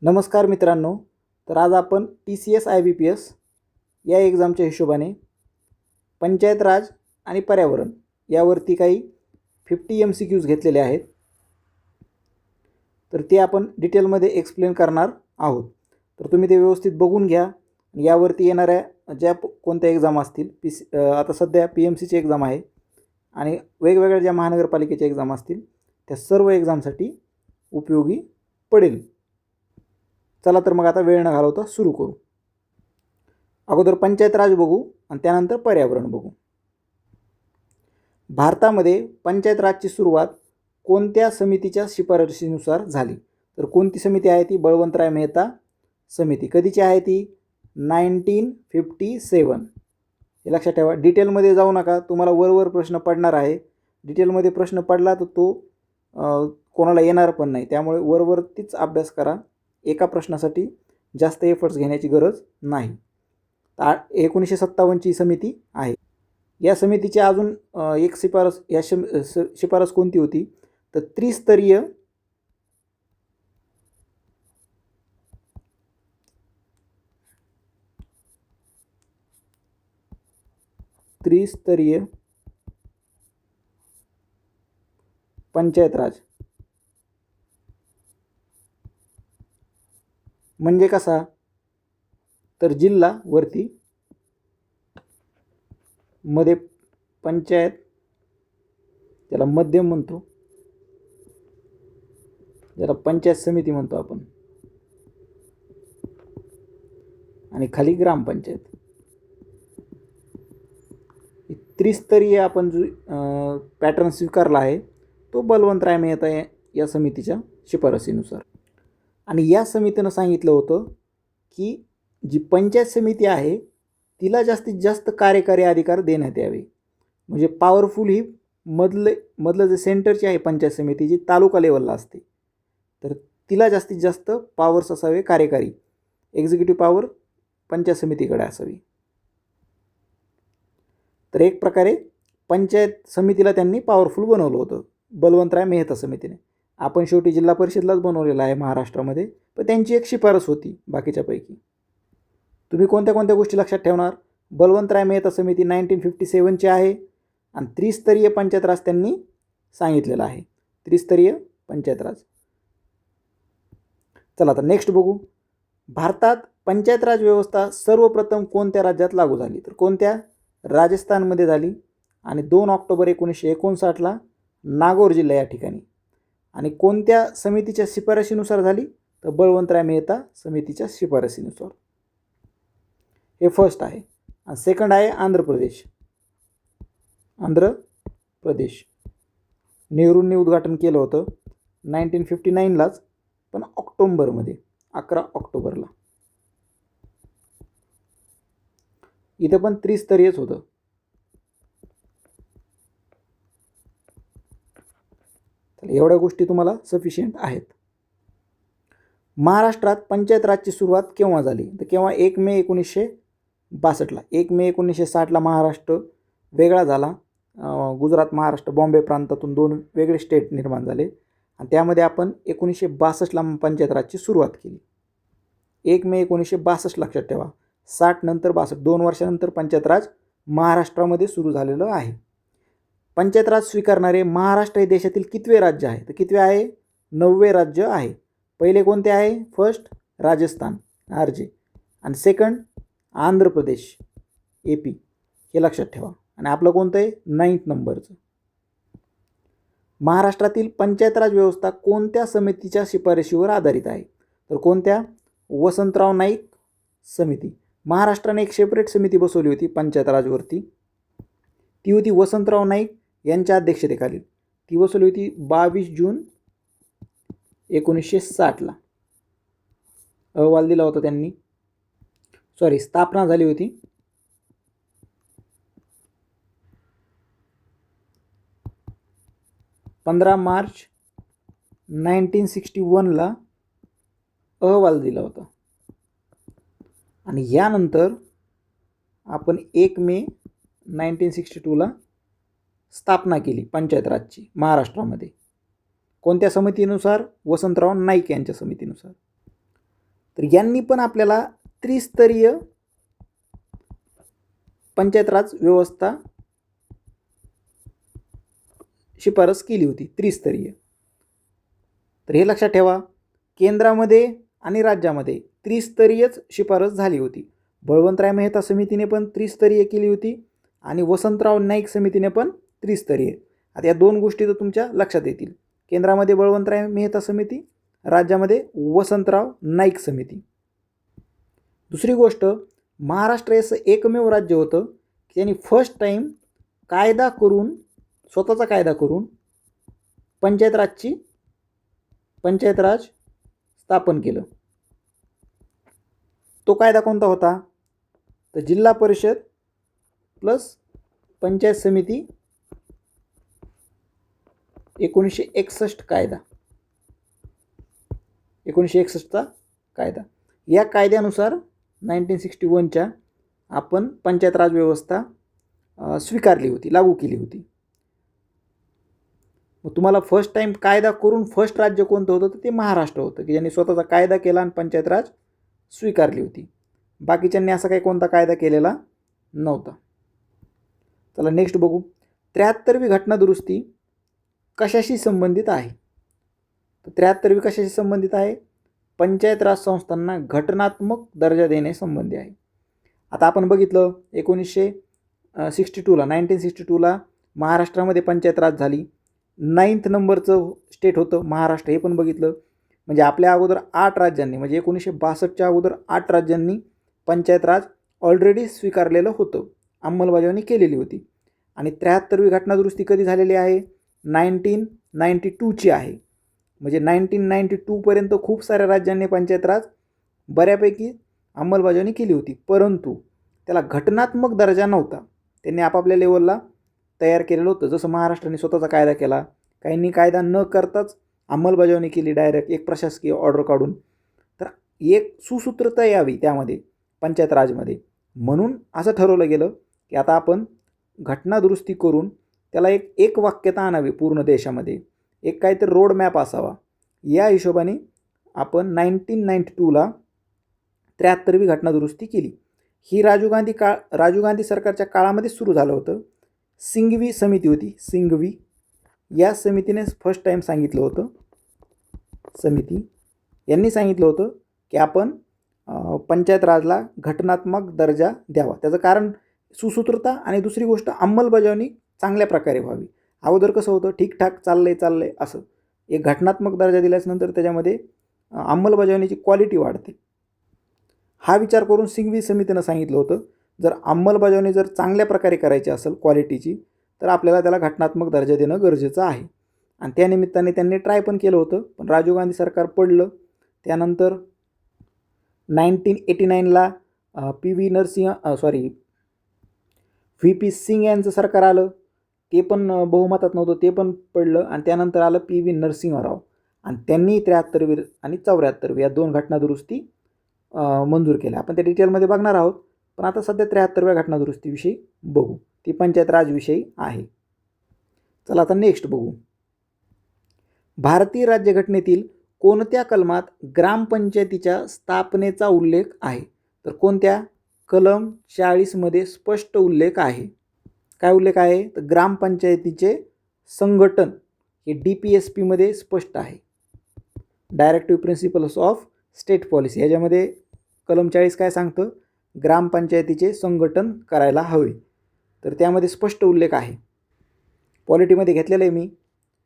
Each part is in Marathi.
नमस्कार मित्रांनो. तर आज आपण TCS IBPS या एक्झामच्या हिशोबाने पंचायत राज आणि पर्यावरण यावरती काही 50 MCQs घेतलेले आहेत. तर ते आपण डिटेलमध्ये एक्सप्लेन करणार आहोत. तर तुम्ही ते व्यवस्थित बघून घ्या. यावरती येणाऱ्या ज्या कोणत्या एक्झाम असतील आता सध्या PMCची एक्झाम आहे आणि वेगवेगळ्या ज्या महानगरपालिकेच्या एक्झाम असतील त्या सर्व एक्झामसाठी उपयोगी पडेल. चला तर मग आता वेळ न घालवता सुरू करू. अगोदर पंचायत राज बघू आणि त्यानंतर पर्यावरण बघू. भारतामध्ये पंचायत राजची सुरुवात कोणत्या समितीच्या शिफारशीनुसार झाली? तर कोणती समिती आहे ती? बळवंतराय मेहता समिती. कधीची आहे ती? 1957. हे लक्षात ठेवा. डिटेलमध्ये जाऊ नका, तुम्हाला वरवर प्रश्न पडणार आहे. डिटेलमध्ये प्रश्न पडला तर तो कोणाला येणार पण नाही, त्यामुळे वरवरतीच अभ्यास करा. एका प्रश्नासाठी जास्त एफर्ट्स घेण्याची गरज नाही. 1957ची समिती आहे. या समितीची अजून एक शिफारस कोणती होती? तर त्रिस्तरीय पंचायत राज. म्हणजे कसा? तर जिल्हा वरती, मध्ये पंचायत, त्याला मध्यम म्हणतो, ज्याला पंचायत समिती म्हणतो आपण, आणि खाली ग्रामपंचायत. त्रिस्तरीय आपण जो पॅटर्न स्वीकारला आहे तो बळवंतराय मेहता या समितीच्या शिफारसीनुसार. आणि या समितीनं सांगितलं होतं की जी पंचायत समिती आहे तिला जास्तीत जास्त कार्यकारी अधिकार देण्यात यावे. म्हणजे पॉवरफुल ही मधलं जे सेंटरची आहे पंचायत समिती जी तालुका लेवलला असते, तर तिला जास्तीत जास्त पॉवर्स असावे, कार्यकारी एक्झिक्युटिव्ह पॉवर पंचायत समितीकडे असावी. तर एक प्रकारे पंचायत समितीला त्यांनी पॉवरफुल बनवलं होतं बळवंतराय मेहता समितीने. आपण शेवटी जिल्हा परिषदलाच बनवलेला आहे महाराष्ट्रामध्ये, पण त्यांची एक शिफारस होती बाकीच्यापैकी. तुम्ही कोणत्या कोणत्या गोष्टी लक्षात ठेवणार? बळवंतराय मेहता समिती 1957ची आहे आणि त्रिस्तरीय पंचायत राज त्यांनी सांगितलेला आहे. त्रिस्तरीय पंचायत राज. चला तर नेक्स्ट बघू. भारतात पंचायत राज व्यवस्था सर्वप्रथम कोणत्या राज्यात लागू झाली? तर कोणत्या? राजस्थानमध्ये झाली आणि 2 ऑक्टोबर 1959ला नागौर जिल्हा या ठिकाणी. आणि कोणत्या समितीच्या शिफारशीनुसार झाली? तर बळवंतराय मेहता समितीच्या शिफारशीनुसार. हे फर्स्ट आहे. आणि सेकंड आहे आंध्र प्रदेश. आंध्र प्रदेश नेहरूंनी उद्घाटन केलं होतं 1959लाच, पण ऑक्टोबरमध्ये, 11 ऑक्टोबरला. इथं पण त्रिस्तरीयच होतं. एवढ्या गोष्टी तुम्हाला सफिशियंट आहेत. महाराष्ट्रात पंचायत राजची सुरुवात केव्हा झाली? तर केव्हा? 1 मे 1962ला. 1 मे 1960ला महाराष्ट्र वेगळा झाला. गुजरात, महाराष्ट्र, बॉम्बे प्रांतातून 2 वेगळे स्टेट निर्माण झाले आणि त्यामध्ये आपण 1962ला पंचायत राजची सुरुवात केली. 1 मे 1962 लक्षात ठेवा. 60 नंतर 62, 2 वर्षानंतर पंचायत राज महाराष्ट्रामध्ये सुरू झालेलं आहे. पंचायत राज स्वीकारणारे महाराष्ट्र हे देशातील कितवे राज्य आहे? तर कितवे आहे? 9वे राज्य आहे. पहिले कोणते आहे? फर्स्ट राजस्थान RJ आणि सेकंड आंध्र प्रदेश AP. हे लक्षात ठेवा. आणि आपलं कोणतं आहे? 9th नंबरचं. महाराष्ट्रातील पंचायत राज व्यवस्था कोणत्या समितीच्या शिफारशीवर आधारित आहे? तर कोणत्या? वसंतराव नाईक समिती. महाराष्ट्राने एक सेपरेट समिती बसवली होती पंचायत राजवरती. ती होती वसंतराव नाईक यांच्या अध्यक्षतेखाली. ती बसवली होती 22 जून 1960ला. अहवाल दिला होता त्यांनी. स्थापना झाली होती 15 मार्च 1961ला अहवाल दिला होता. आणि यानंतर आपण 1 मे 1962ला स्थापना केली पंचायत राजची महाराष्ट्रामध्ये. कोणत्या समितीनुसार? वसंतराव नाईक यांच्या समितीनुसार. तर यांनी पण आपल्याला त्रिस्तरीय पंचायत राज व्यवस्था शिफारस केली होती, त्रिस्तरीय. तर हे लक्षात ठेवा, केंद्रामध्ये आणि राज्यामध्ये त्रिस्तरीयच शिफारस झाली होती. बळवंतराय मेहता समितीने पण त्रिस्तरीय केली होती आणि वसंतराव नाईक समितीने पण त्रिस्तरीय. आता या दोन गोष्टी तर तुमच्या लक्षात येतील. केंद्रामध्ये बळवंतराय मेहता समिती, राज्यामध्ये वसंतराव नाईक समिती. दुसरी गोष्ट, महाराष्ट्र असं एकमेव राज्य होतं की त्यांनी फर्स्ट टाईम कायदा करून, स्वतःचा कायदा करून पंचायत राज स्थापन केलं. तो कायदा कोणता होता? तर जिल्हा परिषद प्लस पंचायत समिती 1961 कायदा, 1961चा कायदा. या कायद्यानुसार 1961च्या आपण पंचायत राज व्यवस्था स्वीकारली होती, लागू केली होती. मग तुम्हाला फर्स्ट टाईम कायदा करून फर्स्ट राज्य कोणतं होतं? तर ते महाराष्ट्र होतं की ज्यांनी स्वतःचा कायदा केला आणि पंचायत राज स्वीकारली होती. बाकीच्यांनी असा काही कोणता कायदा केलेला नव्हता. चला नेक्स्ट बघू. 73वी घटना दुरुस्ती कशाशी संबंधित आहे? तर 73वी कशाशी संबंधित आहे? पंचायत राज संस्थांना घटनात्मक दर्जा देणे संबंधी आहे. आता आपण बघितलं 1962ला महाराष्ट्रामध्ये पंचायत राज झाली. 9th नंबरचं स्टेट होतं महाराष्ट्र, हे पण बघितलं. म्हणजे आपल्या अगोदर 8 राज्यांनी, म्हणजे 1962च्या अगोदर 8 राज्यांनी पंचायत राज ऑलरेडी स्वीकारलेलं होतं, अंमलबजावणी केलेली होती. आणि 73वी घटना दुरुस्ती कधी झालेली आहे? 1992ची आहे. म्हणजे 1992पर्यंत खूप साऱ्या राज्यांनी पंचायत राज बऱ्यापैकी अंमलबजावणी केली होती, परंतु त्याला घटनात्मक दर्जा नव्हता. त्यांनी आपापल्या लेवलला तयार केलेलं होतं. जसं महाराष्ट्राने स्वतःचा कायदा केला, काहींनी कायदा न करताच अंमलबजावणी केली डायरेक्ट एक प्रशासकीय ऑर्डर काढून. तर एक सुसूत्रता यावी त्यामध्ये पंचायत राजमध्ये, म्हणून असं ठरवलं गेलं की आता आपण घटना दुरुस्ती करून त्याला एक वाक्यता आणावी पूर्ण देशामध्ये, एक काहीतरी रोड मॅप असावा. या हिशोबाने आपण 1992ला 73वी घटना दुरुस्ती केली. ही राजीव गांधी सरकारच्या काळामध्ये सुरू झालं होतं. सिंघवी समिती होती, सिंघवी या समितीने फर्स्ट टाईम सांगितलं होतं, यांनी सांगितलं होतं की आपण पंचायत राजला घटनात्मक दर्जा द्यावा. त्याचं कारण सुसूत्रता आणि दुसरी गोष्ट अंमलबजावणी चांगल्या प्रकारे व्हावी. अगोदर कसं होतं, ठीकठाक चाललंय असं. एक घटनात्मक दर्जा दिल्यानंतर त्याच्यामध्ये अंमलबजावणीची क्वालिटी वाढते. हा विचार करून सिंघवी समितीनं सांगितलं होतं, जर अंमलबजावणी जर चांगल्या प्रकारे करायची असेल क्वालिटीची, तर आपल्याला त्याला घटनात्मक दर्जा देणं गरजेचं आहे. आणि त्यानिमित्ताने त्यांनी ट्राय पण केलं होतं, पण राजीव गांधी सरकार पडलं. त्यानंतर 1989ला व्ही.पी. सिंग यांचं सरकार आलं. ते पण बहुमतात नव्हतं, ते पण पडलं. आणि त्यानंतर आलं पी.व्ही. नरसिंहराव, आणि त्यांनी 73वी आणि 74वी या 2 घटना दुरुस्ती मंजूर केल्या. आपण त्या डिटेलमध्ये बघणार आहोत, पण आता सध्या 73व्या घटना दुरुस्तीविषयी बघू. ती पंचायत राजविषयी आहे. चला आता नेक्स्ट बघू. भारतीय राज्यघटनेतील कोणत्या कलमात ग्रामपंचायतीच्या स्थापनेचा उल्लेख आहे? तर कोणत्या? कलम 40मध्ये स्पष्ट उल्लेख आहे. काय उल्लेख आहे? तर ग्रामपंचायतीचे संघटन हे DPSPमध्ये स्पष्ट आहे, directive principles of state policy. ह्याच्यामध्ये कलम 40 काय सांगतं? ग्रामपंचायतीचे संघटन करायला हवे. तर त्यामध्ये स्पष्ट उल्लेख आहे. पॉलिटीमध्ये घेतलेलं आहे मी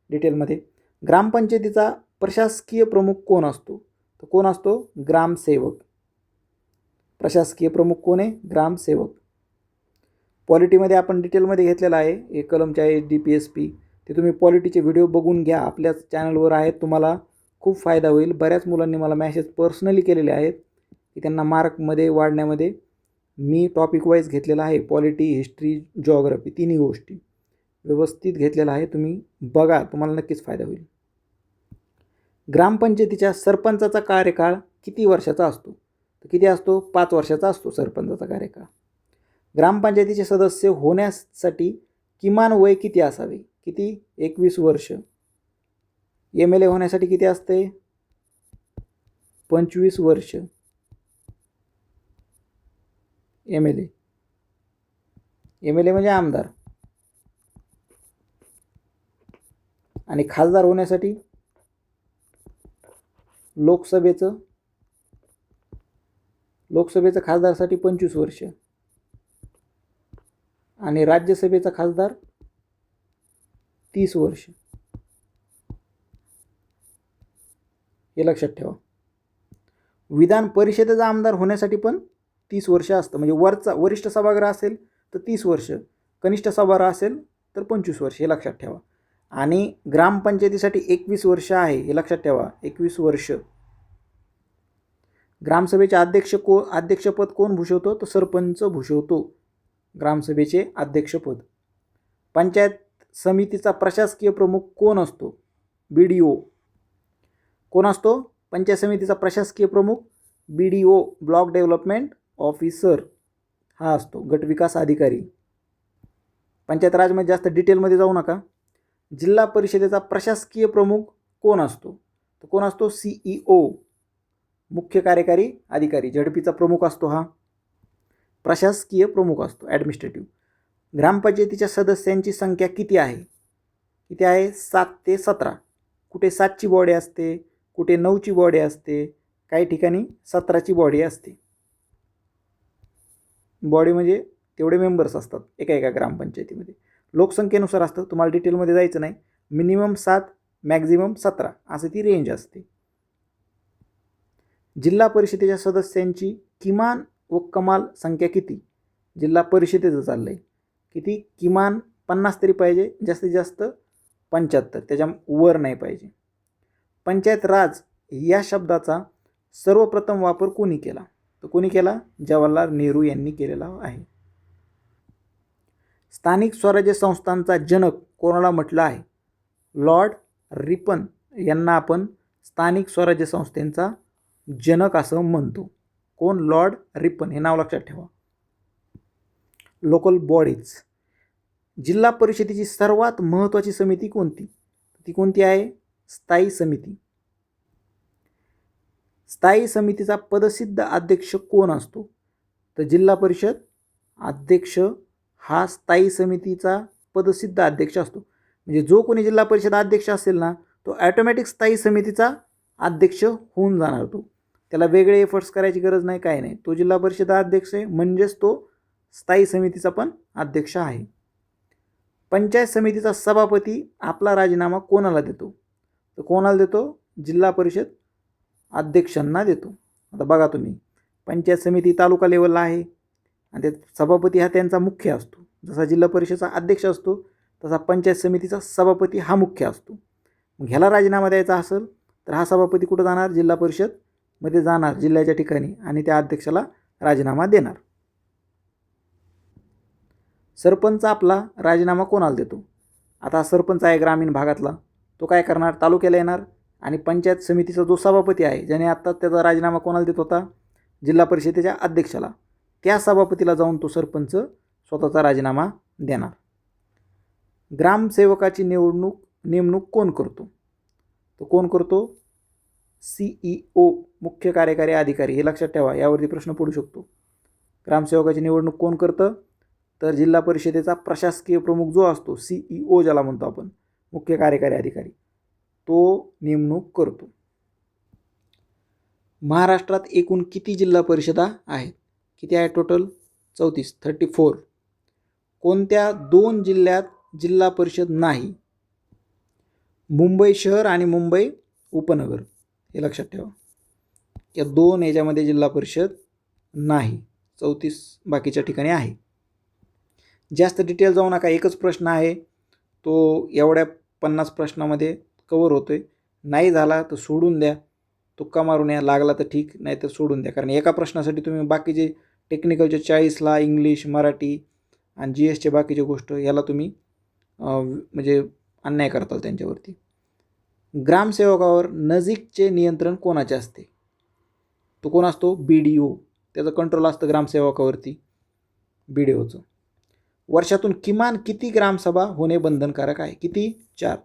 डिटेलमध्ये. ग्रामपंचायतीचा प्रशासकीय प्रमुख कोण असतो? तर कोण असतो? ग्रामसेवक. प्रशासकीय प्रमुख कोण आहे? ग्रामसेवक. पॉलिटीमध्ये आपण डिटेलमध्ये घेतलेलं आहे हे कलम 40 DPSP. ते तुम्ही पॉलिटीचे व्हिडिओ बघून घ्या, आपल्याच चॅनलवर आहेत, तुम्हाला खूप फायदा होईल. बऱ्याच मुलांनी मला मेसेज पर्सनली केलेले आहेत की त्यांना मार्कमध्ये वाढण्यामध्ये मी टॉपिक वाईज घेतलेला आहे. पॉलिटी, हिस्ट्री, जिओग्राफी तिन्ही गोष्टी व्यवस्थित घेतलेला आहे. तुम्ही बघा, तुम्हाला नक्कीच फायदा होईल. ग्रामपंचायतीच्या सरपंचाचा कार्यकाळ किती वर्षाचा असतो? तर किती असतो? 5 वर्षाचा असतो सरपंचाचा कार्यकाळ. ग्रामपंचायतीचे सदस्य होण्यासाठी किमान वय किती असावे? किती? 21 वर्ष. MLA होण्यासाठी किती असते? 25 वर्ष. MLA. MLA म्हणजे आमदार. आणि खासदार होण्यासाठी लोकसभेचं खासदारसाठी 25 वर्ष आणि राज्यसभेचा खासदार 30 वर्ष. हे लक्षात ठेवा. विधान परिषदेचा आमदार होण्यासाठी पण 30 वर्ष असतं. म्हणजे वरिष्ठ सभागृह असेल तर 30 वर्ष, कनिष्ठ सभागृह असेल तर 25 वर्ष. हे लक्षात ठेवा. आणि ग्रामपंचायतीसाठी 21 वर्ष आहे. हे लक्षात ठेवा. 21 वर्ष. ग्रामसभेचे अध्यक्षपद कोण भूषवतो? तर सरपंच भूषवतो ग्रामसभेचे अध्यक्षपद. पंचायत समितीचा प्रशासकीय प्रमुख कोण असतो? BDO. कोण असतो पंचायत समितीचा प्रशासकीय प्रमुख? BDO, ब्लॉक डेव्हलपमेंट ऑफिसर हा असतो, गटविकास अधिकारी. पंचायत राजमध्ये जास्त डिटेलमध्ये जाऊ नका. जिल्हा परिषदेचा प्रशासकीय प्रमुख कोण असतो? तर कोण असतो? CEO, मुख्य कार्यकारी अधिकारी. झडपीचा प्रमुख असतो हा. प्रशासकीय प्रमुख असतो, ॲडमिनिस्ट्रेटिव्ह. ग्रामपंचायतीच्या सदस्यांची संख्या किती आहे? 7 ते 17. कुठे 7ची बॉडी असते, कुठे 9ची बॉडी असते, काही ठिकाणी 17ची बॉडी असते. बॉडी म्हणजे तेवढे मेंबर्स असतात एका ग्रामपंचायतीमध्ये. लोकसंख्येनुसार असतं, तुम्हाला डिटेलमध्ये जायचं नाही. मिनिमम 7, मॅक्झिमम 17 असं ती रेंज असते. जिल्हा परिषदेच्या सदस्यांची किमान व कमाल संख्या किती? जिल्हा परिषदेचं चाललं आहे. किती? किमान 50 तरी पाहिजे, जास्तीत जास्त 75, त्याच्या वर नाही पाहिजे. पंचायत राज या शब्दाचा सर्वप्रथम वापर कोणी केला? तर कोणी केला? जवाहरलाल नेहरू यांनी केलेला आहे. स्थानिक स्वराज्य संस्थांचा जनक कोणाला म्हटलं आहे? लॉर्ड रिपन यांना आपण स्थानिक स्वराज्य संस्थेचा जनक असं म्हणतो. कोण? Lord Ripon. हे नाव लक्षात ठेवा. Local bodies. जिल्हा परिषदेची सर्वात महत्त्वाची समिती कोणती? ती कोणती आहे? स्थायी समिती. स्थायी समितीचा पदसिद्ध अध्यक्ष कोण असतो? तर जिल्हा परिषद अध्यक्ष हा स्थायी समितीचा पदसिद्ध अध्यक्ष असतो. म्हणजे जो कोणी जिल्हा परिषद अध्यक्ष असेल ना, तो ॲटोमॅटिक स्थायी समितीचा अध्यक्ष होऊन जाणार. तो त्याला वेगळे एफर्ट्स करायची गरज नाही, काय नाही. तो जिल्हा परिषद अध्यक्ष आहे म्हणजेच तो स्थायी समितीचा पण अध्यक्ष आहे. पंचायत समितीचा सभापती आपला राजीनामा कोणाला देतो? तर कोणाला देतो? जिल्हा परिषद अध्यक्षांना देतो. आता बघा तुम्ही, पंचायत समिती तालुका लेवलला आहे आणि ते सभापती हा त्यांचा मुख्य असतो. जसा जिल्हा परिषदेचा अध्यक्ष असतो तसा पंचायत समितीचा सभापती हा मुख्य असतो. मग ह्याला राजीनामा द्यायचा असेल तर हा सभापती कुठं जाणार? जिल्हा परिषदमध्ये जाणार, जिल्ह्याच्या ठिकाणी, आणि त्या अध्यक्षाला राजीनामा देणार. सरपंच आपला राजीनामा कोणाला देतो? आता सरपंच आहे ग्रामीण भागातला, तो काय करणार? तालुक्याला येणार आणि पंचायत समितीचा जो सभापती आहे, ज्याने आत्ता त्याचा राजीनामा कोणाला देत होता? जिल्हा परिषदेच्या अध्यक्षाला. त्या सभापतीला जाऊन तो सरपंच स्वतःचा राजीनामा देणार. ग्रामसेवकाची नेमणूक कोण करतो? तो कोण करतो? CEO, मुख्य कार्यकारी अधिकारी. हे लक्षात ठेवा, यावरती प्रश्न पडू शकतो. ग्रामसेवकाची निवडणूक कोण करतं? तर जिल्हा परिषदेचा प्रशासकीय प्रमुख जो असतो, CEO ज्याला म्हणतो आपण, मुख्य कार्यकारी अधिकारी, तो नेमणूक करतो. महाराष्ट्रात एकूण किती जिल्हा परिषदा आहेत? किती आहे टोटल? 34. कोणत्या 2 जिल्ह्यात जिल्हा परिषद नाही? मुंबई शहर आणि मुंबई उपनगर. हे लक्षात ठेवा. या 2 याच्यामध्ये जिल्हा परिषद नाही. 34 बाकीच्या ठिकाणी आहे. जास्त डिटेल जाऊ नका. एकच प्रश्न आहे, तो एवढ्या 50 प्रश्नामध्ये कवर होतोय. नाही झाला तर सोडून द्या, तुक्का मारून या. लागला तर ठीक, नाही तर सोडून द्या. कारण एका प्रश्नासाठी तुम्ही बाकीचे टेक्निकलचे 40ला इंग्लिश, मराठी आणि GSचे बाकीचे गोष्ट याला तुम्ही म्हणजे अन्याय करताल त्यांच्यावरती. ग्रामसेवकावर नजीकचे नियंत्रण कोणाचे असते? तो कोण असतो? BDO. त्याचं कंट्रोल असतं ग्रामसेवकावरती, BDOचं. वर्षातून किमान किती ग्रामसभा होणे बंधनकारक आहे? किती? 4.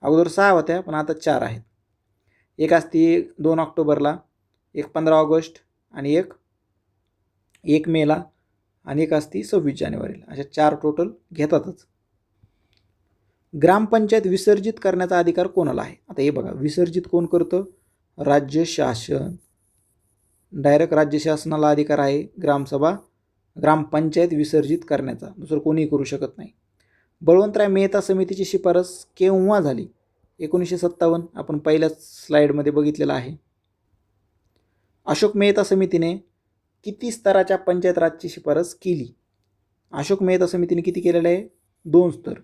अगोदर 6 होत्या पण आता 4 आहेत. एक असते 2 ऑक्टोबरला, एक 15 ऑगस्ट आणि एक 1 मेला आणि एक असती 26 जानेवारीला. अशा 4 टोटल घेतातच. ग्रामपंचायत विसर्जित करण्याचा अधिकार कोणाला आहे? आता हे बघा, विसर्जित कोण करतं? राज्य शासन. डायरेक्ट राज्य शासनाला अधिकार आहे ग्रामपंचायत विसर्जित करण्याचा, दुसरं कोणीही करू शकत नाही. बळवंतराय मेहता समितीची शिफारस केव्हा झाली? 1957. आपण पहिल्याच स्लाइडमध्ये बघितलेलं आहे. अशोक मेहता समितीने किती स्तराच्या पंचायत राजची शिफारस केली? अशोक मेहता समितीने किती केलेलं आहे? 2 स्तर.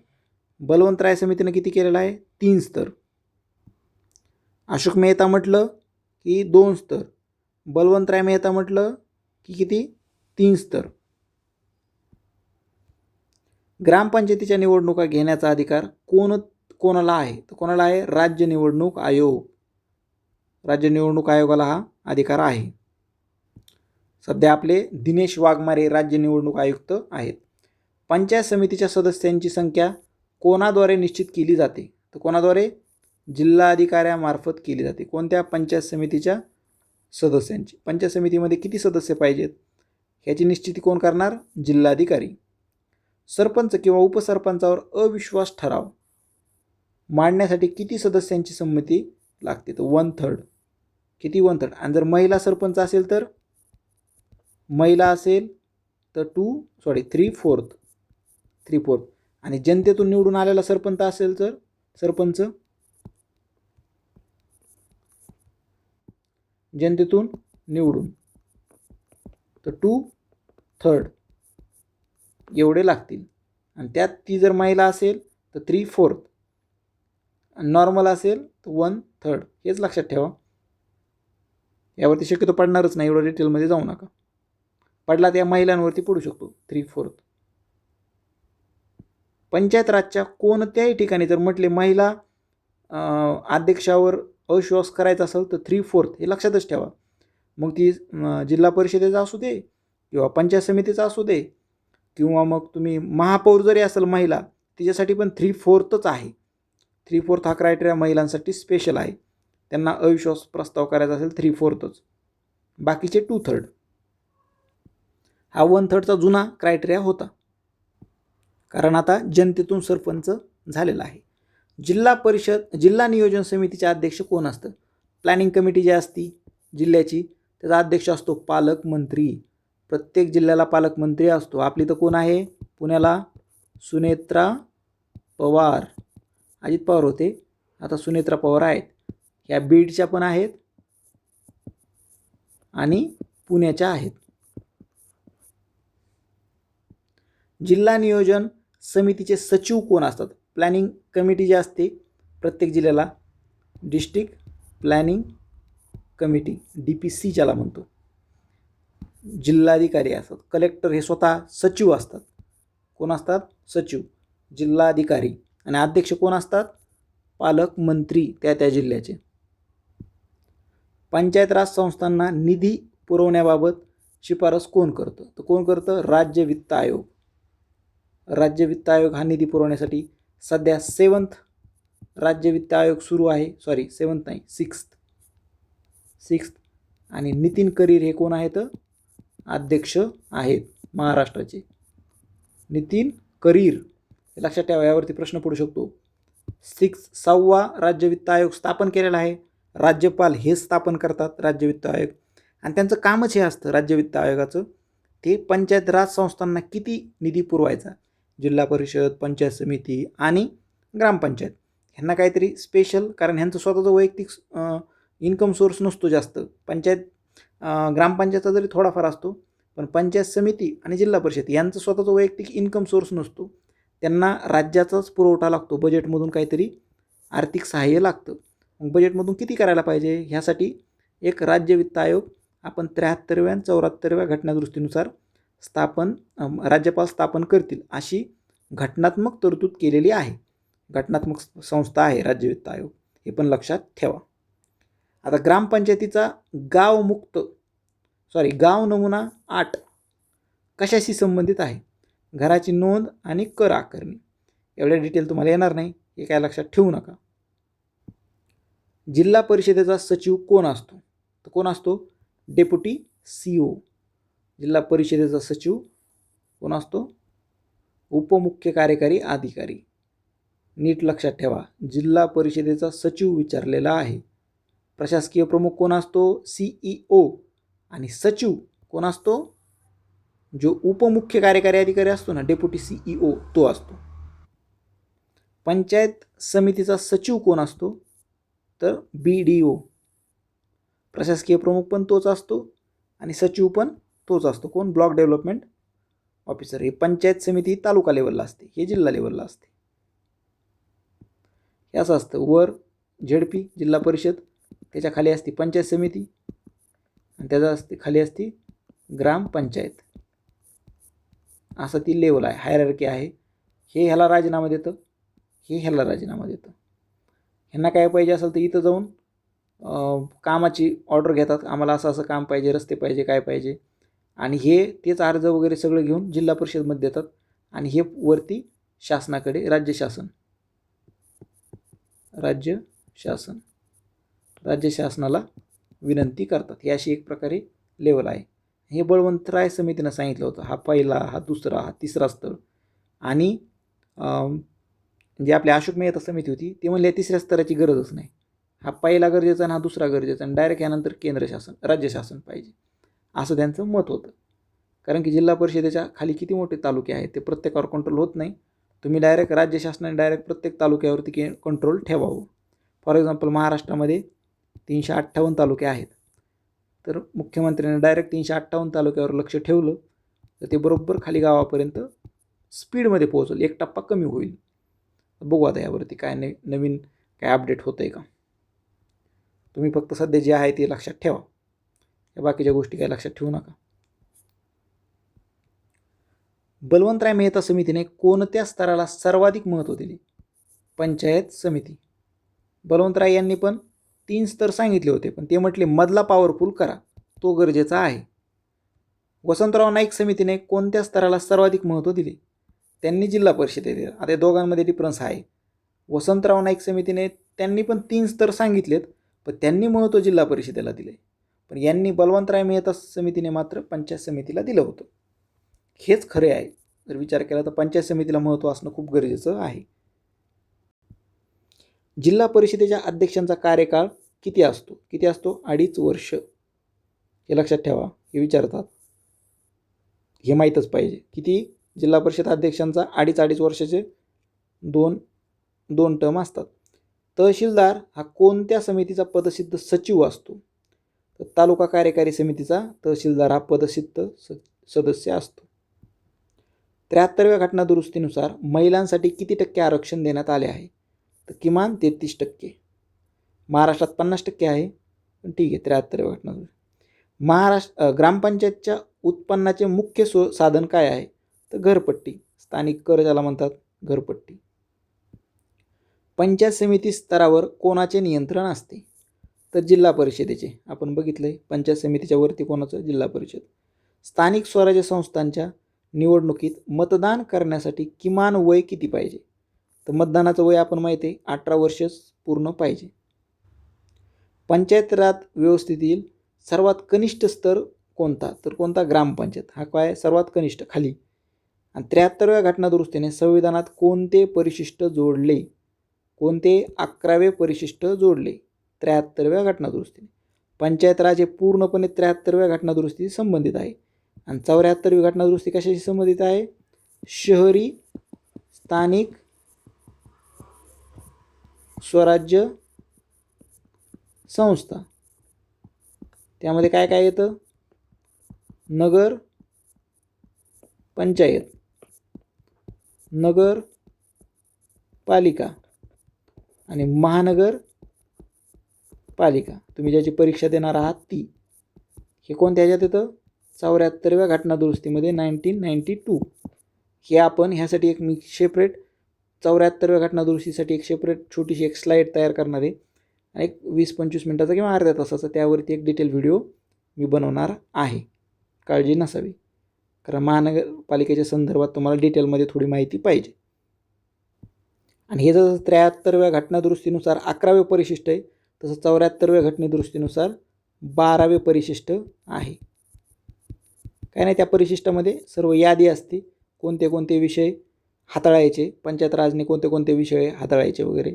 बलवंतराय समितीने किती केलेलं आहे? 3 स्तर. अशोक मेहता म्हटलं की 2 स्तर, बलवंतराय मेहता म्हटलं की किती? 3 स्तर. ग्रामपंचायतीच्या निवडणुका घेण्याचा अधिकार कोणाला आहे? तर कोणाला आहे? राज्य निवडणूक आयोग. राज्य निवडणूक आयोगाला हा अधिकार आहे. सध्या आपले दिनेश वाघमारे राज्य निवडणूक आयुक्त आहेत. पंचायत समितीच्या सदस्यांची संख्या कोणाद्वारे निश्चित केली जाते? तर कोणाद्वारे? जिल्हाधिकाऱ्यामार्फत केली जाते. कोणत्या? पंचायत समितीच्या सदस्यांची. पंचायत समितीमध्ये किती सदस्य पाहिजेत ह्याची निश्चिती कोण करणार? जिल्हाधिकारी. सरपंच किंवा उपसरपंचावर अविश्वास ठराव मांडण्यासाठी किती सदस्यांची संमती लागते? तर 1/3. किती? 1/3. आणि जर महिला सरपंच असेल तर? महिला असेल तर 3/4. आणि जनतेतून निवडून आलेला सरपंच असेल तर जनतेतून निवडून तर 2/3 एवढे लागतील. आणि त्यात ती जर महिला असेल तर 3/4, नॉर्मल असेल तर 1/3. हेच लक्षात ठेवा. यावरती शक्यतो पडणारच नाही, एवढं डिटेलमध्ये जाऊ नका. पडला त्या महिलांवरती पडू शकतो 3/4. पंचायत राजच्या कोणत्याही ठिकाणी जर म्हटले महिला अध्यक्षावर अविश्वास करायचा असेल तर 3/4 हे लक्षातच ठेवा. मग ती जिल्हा परिषदेचा असू दे किंवा पंचायत समितीचा असू दे किंवा मग तुम्ही महापौर जरी असेल महिला, तिच्यासाठी पण 3/4च आहे. 3/4 हा क्रायटेरिया महिलांसाठी स्पेशल आहे. त्यांना अविश्वास प्रस्ताव करायचा असेल 3/4च, बाकीचे 2/3. हा 1/3चा जुना क्रायटेरिया होता, कारण आता जनतेतून सरपंच झालेला आहे. जिल्हा नियोजन समितीचे अध्यक्ष कोण असतं? प्लॅनिंग कमिटी जी असती जिल्ह्याची, त्याचा अध्यक्ष असतो पालकमंत्री. प्रत्येक जिल्ह्याला पालकमंत्री असतो. आपली तर कोण आहे पुण्याला? सुनेत्रा पवार. अजित पवार होते, आता सुनेत्रा पवार आहेत. ह्या बीडच्या पण आहेत आणि पुण्याच्या आहेत. जिल्हा नियोजन समितीचे सचिव कोण असतात? प्लॅनिंग कमिटी जी असते प्रत्येक जिल्ह्याला, डिस्ट्रिक्ट प्लॅनिंग कमिटी, DPC ज्याला म्हणतो. जिल्हाधिकारी असतात. कलेक्टर हे स्वतः सचिव असतात. कोण असतात? सचिव, जिल्हाधिकारी. आणि अध्यक्ष कोण असतात? पालकमंत्री त्या जिल्ह्याचे. पंचायत राज संस्थांना निधी पुरवण्याबाबत शिफारस कोण करतं? तर कोण करतं? राज्य वित्त आयोग. राज्य वित्त आयोग हा निधी पुरवण्यासाठी सध्या 7th राज्य वित्त आयोग सुरू आहे. 7th नाही, 6th. आणि नितीन करीर हे कोण आहेत? अध्यक्ष आहेत महाराष्ट्राचे. नितीन करीर हे लक्षात ठेवा, यावरती प्रश्न पडू शकतो. 6वा राज्य वित्त आयोग स्थापन केलेला आहे. राज्यपाल हे स्थापन करतात राज्य वित्त आयोग, आणि त्यांचं कामच हे असतं राज्य वित्त आयोगाचं, ते पंचायत राज संस्थांना किती निधी पुरवायचा. जिल्हा परिषद, पंचायत समिती आणि ग्रामपंचायत ह्यांना काहीतरी स्पेशल, कारण ह्यांचं स्वतःचं वैयक्तिक इन्कम सोर्स नसतो जास्त. ग्रामपंचायतचा जरी थोडाफार असतो, पण पंचायत समिती आणि जिल्हा परिषद यांचं स्वतःचं वैयक्तिक इन्कम सोर्स नसतो. त्यांना राज्याचाच पुरवठा लागतो, बजेटमधून काहीतरी आर्थिक सहाय्य लागतं. मग बजेटमधून किती करायला पाहिजे ह्यासाठी एक राज्य वित्त आयोग आपण 73व्या आणि 74व्या घटनादुरुस्तीनुसार राज्यपाल स्थापन करतील अशी घटनात्मक तरतूद केलेली आहे. घटनात्मक संस्था आहे राज्य वित्त आयोग, हे पण लक्षात ठेवा. आता ग्रामपंचायतीचा गाव नमुना 8 कशाशी संबंधित आहे? घराची नोंद आणि कर आकारणी. एवढ्या डिटेल तुम्हाला येणार नाही, हे काय लक्षात ठेवू नका. जिल्हा परिषदेचा सचिव कोण असतो? तर कोण असतो? Deputy CO. जिल्हा परिषदेचा सचिव कोण असतो? उपमुख्य कार्यकारी अधिकारी. नीट लक्षात ठेवा, जिल्हा परिषदेचा सचिव विचारलेला आहे. प्रशासकीय प्रमुख कोण असतो? CEO. आणि सचिव कोण असतो? जो उपमुख्य कार्यकारी अधिकारी असतो ना, डेप्युटी CEO, तो असतो. पंचायत समितीचा सचिव कोण असतो? तर BDO. प्रशासकीय प्रमुख पण तोच असतो आणि सचिव पण तोच असतो. कोण? Block development officer. हे पंचायत समिती तालुका लेवलला असते, हे जिल्हा लेवलला असते. हे असं असतं. वर ZP जिल्हा परिषद, त्याच्या खाली असते पंचायत समिती आणि त्याच्या खाली असते ग्रामपंचायत. असं ती लेवल आहे, हायरार्की आहे. हे ह्याला राजीनामा देतं, हे ह्याला राजीनामा देतं. ह्यांना काय पाहिजे असेल तर इथं जाऊन कामाची ऑर्डर घेतात, आम्हाला असं असं काम पाहिजे, रस्ते पाहिजे, काय पाहिजे, आणि हे तेच अर्ज वगैरे सगळं घेऊन जिल्हा परिषदमध्ये देतात आणि हे वरती शासनाकडे राज्य शासनाला विनंती करतात. ही अशी एक प्रकारे लेवल आहे. हे बळवंतराय समितीनं सांगितलं होतं. हा पहिला, हा दुसरा, हा तिसरा स्तर. आणि जे आपली अशोक मेहता समिती होती ते म्हणले तिसऱ्या स्तराची गरजच नाही, हा पहिला गरजेचा आणि हा दुसरा गरजेचा, आणि डायरेक्ट यानंतर केंद्र शासन, राज्य शासन पाहिजे, असं त्यांचं मत होतं. कारण की जिल्हा परिषदेच्या खाली किती मोठे तालुके आहेत ते प्रत्येकावर कंट्रोल होत नाही. तुम्ही डायरेक्ट राज्य शासनाने डायरेक्ट प्रत्येक तालुक्यावरती कंट्रोल ठेवावं. फॉर एक्झाम्पल महाराष्ट्रामध्ये 358 तालुके आहेत, तर मुख्यमंत्र्यांनी डायरेक्ट 358 तालुक्यावर लक्ष ठेवलं तर ते बरोबर खाली गावापर्यंत स्पीडमध्ये पोहोचेल, एक टप्पा कमी होईल. बघू आता यावरती काय नवीन काय अपडेट होतं आहे का. तुम्ही फक्त सध्या जे आहे ते लक्षात ठेवा, या बाकीच्या गोष्टी काय लक्षात ठेवू नका. बलवंतराय मेहता समितीने कोणत्या स्तराला सर्वाधिक महत्त्व दिले? पंचायत समिती. बलवंतराय यांनी पण 3 स्तर सांगितले होते, पण ते म्हटले मधला पॉवरफुल करा, तो गरजेचा आहे. वसंतराव नाईक समितीने कोणत्या स्तराला सर्वाधिक महत्त्व दिले? त्यांनी जिल्हा परिषदेला. आता दोघांमध्ये डिफरन्स आहे. वसंतराव नाईक समितीने त्यांनी पण 3 स्तर सांगितलेत, पण त्यांनी महत्त्व जिल्हा परिषदेला दिले. पण यांनी बलवंतराय मेहता समितीने मात्र पंचायत समितीला दिलं होतं. हेच खरे आहे. जर विचार केला तर पंचायत समितीला महत्त्व असणं खूप गरजेचं आहे. जिल्हा परिषदेच्या अध्यक्षांचा कार्यकाळ किती असतो? 2.5 वर्ष. हे लक्षात ठेवा, हे विचारतात, हे माहीतच पाहिजे. किती? जिल्हा परिषद अध्यक्षांचा 2.5 वर्षाचे दोन टर्म असतात. तहसीलदार हा कोणत्या समितीचा पदसिद्ध सचिव असतो? तर तालुका कार्यकारी समितीचा तहसीलदार हा पदसिद्ध सदस्य असतो. 73व्या घटना दुरुस्तीनुसार महिलांसाठी किती टक्के आरक्षण देण्यात आले आहे? तर किमान 33%. महाराष्ट्रात 50% आहे, पण ठीक आहे. 73व्या घटना दुरुस्ती. ग्रामपंचायतच्या उत्पन्नाचे मुख्य साधन काय आहे? तर घरपट्टी. स्थानिक कर ज्याला म्हणतात, घरपट्टी. पंचायत समिती स्तरावर कोणाचे नियंत्रण असते? तर जिल्हा परिषदेचे. आपण बघितलंय पंचायत समितीच्या वरती कोणाचं? जिल्हा परिषद. स्थानिक स्वराज्य संस्थांच्या निवडणुकीत मतदान करण्यासाठी किमान वय किती पाहिजे? तर मतदानाचं वय आपण माहिती आहे 18 वर्षच पूर्ण पाहिजे. पंचायत राज व्यवस्थेतील सर्वात कनिष्ठ स्तर कोणता? तर कोणता? ग्रामपंचायत. हा काय? सर्वात कनिष्ठ, खाली. आणि 73व्या घटना दुरुस्तीने संविधानात कोणते परिशिष्ट जोडले? कोणते 11वे परिशिष्ट जोडले? 73व्या घटना दुरुस्तीने. पंचायत राज हे पूर्णपणे 73व्या घटना दुरुस्ती संबंधित आहे. आणि 74वी घटना दुरुस्ती कशाशी संबंधित आहे? शहरी स्थानिक स्वराज्य संस्था. त्यामध्ये काय काय येतं? नगर पंचायत, नगर पालिका आणि महानगर पालिका. तुम्ही ज्याची परीक्षा देणार आहात ती. हे कोणत्या ह्याच्यात येतं? 74व्या घटना दुरुस्तीमध्ये 1992. हे आपण ह्यासाठी एक मी सेपरेट 74व्या घटना दुरुस्तीसाठी एक सेपरेट छोटीशी एक स्लाईड तयार करणार आहे. एक 20-25 मिनटाचा किंवा अर्ध्या तासाचा त्यावरती एक डिटेल व्हिडिओ मी बनवणार आहे. काळजी नसावी, कारण महानगरपालिकेच्या संदर्भात तुम्हाला डिटेलमध्ये थोडी माहिती पाहिजे. आणि हे जसं 73व्या घटना दुरुस्तीनुसार 11वे परिशिष्ट आहे, तसं 74व्या घटना दुरुस्तीनुसार 12वे परिशिष्ट आहे. काय नाही, त्या परिशिष्टामध्ये सर्व यादी असते, कोणते कोणते विषय हाताळायचे, पंचायत राजने कोणते कोणते विषय हाताळायचे वगैरे.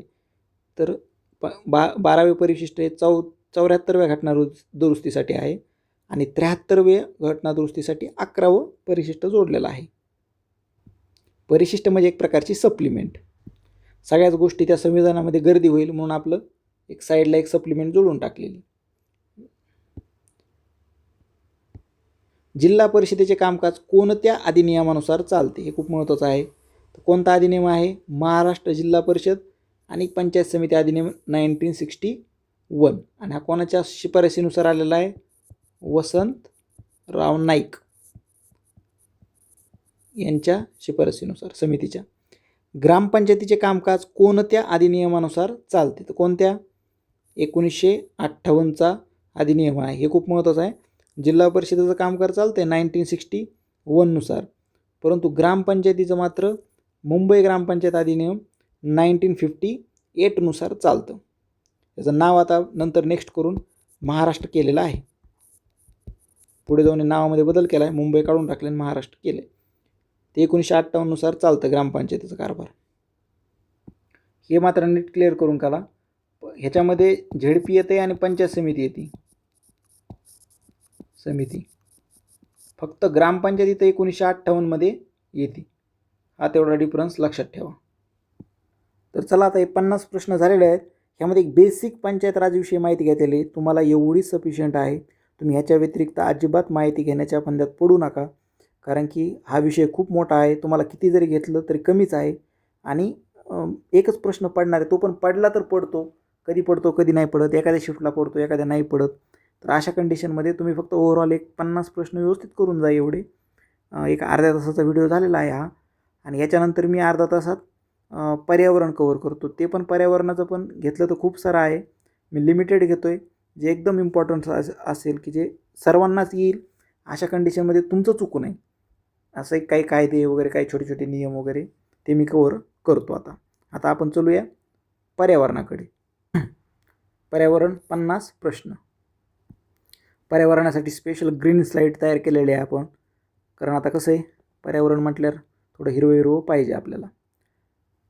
तर 12वे परिशिष्ट हे 74व्या घटना दुरुस्तीसाठी आहे आणि 73व्या घटना दुरुस्तीसाठी 11वं परिशिष्ट जोडलेलं आहे. परिशिष्ट म्हणजे एक प्रकारची सप्लिमेंट. सगळ्याच गोष्टी त्या संविधानामध्ये गर्दी होईल म्हणून आपलं एक साईडला एक सप्लिमेंट जोडून टाकलेली. जिल्हा परिषदेचे कामकाज कोणत्या अधिनियमानुसार चालते, हे खूप महत्त्वाचं आहे. तर कोणता अधिनियम आहे? महाराष्ट्र जिल्हा परिषद आणि पंचायत समिती अधिनियम 1961. आणि हा कोणाच्या शिफारसीनुसार आलेला आहे? वसंतराव नाईक यांच्या शिफारसीनुसार समितीच्या. ग्रामपंचायतीचे कामकाज कोणत्या अधिनियमानुसार चालते? तर कोणत्या? 1958चा अधिनियम आहे. हे खूप महत्त्वाचं आहे. जिल्हा परिषदेचं कामकाज चालतं आहे 1961 नुसार, परंतु ग्रामपंचायतीचं मात्र मुंबई ग्रामपंचायत अधिनियम 1958 नुसार चालतं. त्याचं नाव आता नंतर नेक्स्ट करून महाराष्ट्र केलेलं आहे. पुढे जाऊन नावामध्ये बदल केला आहे, मुंबई काढून टाकले आणि महाराष्ट्र केले. ते 1958 नुसार चालतं ग्रामपंचायतीचं कारभार. हे मात्र नीट क्लिअर करून काढा. ह्याच्यामध्ये झेडपी येते आणि पंचायत समिती येते. समिती फक्त ग्रामपंचायत 1958 मध्ये येते. हा तेवढा डिफरन्स लक्षात ठेवा. तर चला, आता हे 50 प्रश्न झालेले आहेत. ह्यामध्ये एक बेसिक पंचायत राजविषयी माहिती घेतलेली तुम्हाला एवढी सफिशियंट आहे. तुम्ही ह्याच्या व्यतिरिक्त अजिबात माहिती घेण्याच्या फंद्यात पडू नका, कारण की हा विषय खूप मोठा आहे. तुम्हाला किती जरी घेतलं तरी कमीच आहे. आणि एकच प्रश्न पडणार आहे, तो पण पडला तर पडतो, कधी पडतो कधी नाही पडत, एखाद्या शिफ्टला पडतो एखाद्या नाही पडत. तर अशा कंडिशनमध्ये तुम्ही फक्त ओव्हरऑल एक 50 प्रश्न व्यवस्थित करून जा. एवढे एक अर्ध्या तासाचा व्हिडिओ झालेला आहे हा. आणि याच्यानंतर मी अर्धा तासात पर्यावरण कव्हर करतो. ते पण पर्यावरणाचं पण घेतलं तर खूप सारं आहे. मी लिमिटेड घेतो आहे, जे एकदम इम्पॉर्टंट असेल, की जे सर्वांनाच येईल अशा कंडिशनमध्ये तुमचं चुकू नये. असं एक काही कायदे वगैरे, काही छोटे छोटे नियम वगैरे ते मी कव्हर करतो. आता आपण चलूया पर्यावरणाकडे. पर्यावरण 50 प्रश्न. पर्यावरणासाठी स्पेशल ग्रीन स्लाईड तयार केलेली आहे आपण, कारण आता कसं आहे, पर्यावरण म्हटल्यावर थोडं हिरवं हिरवं पाहिजे आपल्याला.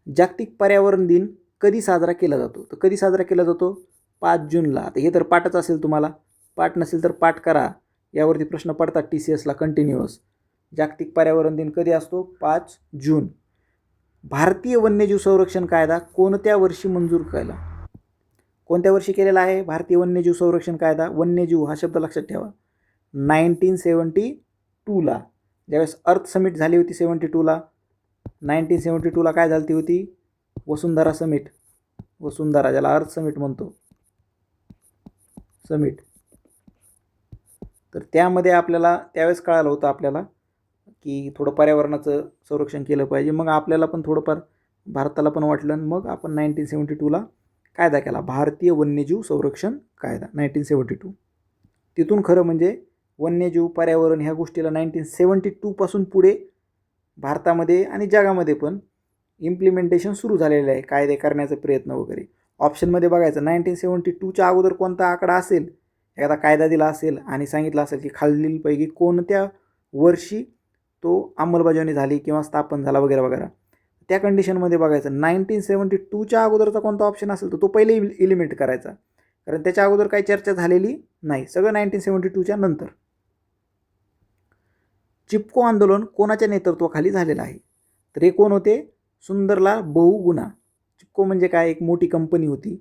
जागतिक पर्यावरण दिन कधी साजरा केला जातो? तर कधी साजरा केला जातो? 5 जूनला. आता हे तर पाठच असेल तुम्हाला, पाठ नसेल तर पाठ करा. यावरती प्रश्न पडतात TCSला कंटिन्युअस. जागतिक पर्यावरण दिन कधी असतो? 5 जून. भारतीय वन्यजीव संरक्षण कायदा कोणत्या वर्षी मंजूर केला? कोणत्या वर्षी केलेला आहे भारतीय वन्यजीव संरक्षण कायदा? वन्यजीव हा शब्द लक्षात ठेवा. 1972ला, ज्यावेळेस अर्थ समिट झाली होती 72ला. 1972ला काय झाली होती? वसुंधरा समिट. वसुंधरा, ज्याला अर्थ समिट म्हणतो, समिट. तर त्यामध्ये आपल्याला त्यावेळेस कळालं होतं आपल्याला की थोडं पर्यावरणाचं संरक्षण केलं पाहिजे. मग आपल्याला पण थोडंफार भारताला पण वाटलं, मग आपण 1972ला कायदा केला, भारतीय वन्यजीव संरक्षण कायदा 1972. तिथून खरं म्हणजे वन्यजीव पर्यावरण ह्या गोष्टीला 1972 पासून पुढे भारतामध्ये आणि जगामध्ये पण इम्प्लिमेंटेशन सुरू झालेलं आहे, कायदे करण्याचा प्रयत्न वगैरे. ऑप्शनमध्ये बघायचं 1972च्या अगोदर कोणता आकडा असेल, एखादा कायदा दिला असेल आणि सांगितलं असेल की खालीलपैकी कोणत्या वर्षी तो अंमलबजावणी झाली किंवा स्थापन झाला वगैरे वगैरे, त्या कंडिशनमध्ये बघायचं. 1972च्या अगोदरचा कोणता ऑप्शन असेल तर तो पहिले इलिमिनेट करायचा, कारण त्याच्या अगोदर काही चर्चा झालेली नाही, सगळं 1972च्या नंतर. चिपको आंदोलन कोणाच्या नेतृत्वाखाली झालेलं आहे? तर हे कोण होते? सुंदरलाल बहुगुणा. चिपको म्हणजे काय? एक मोठी कंपनी होती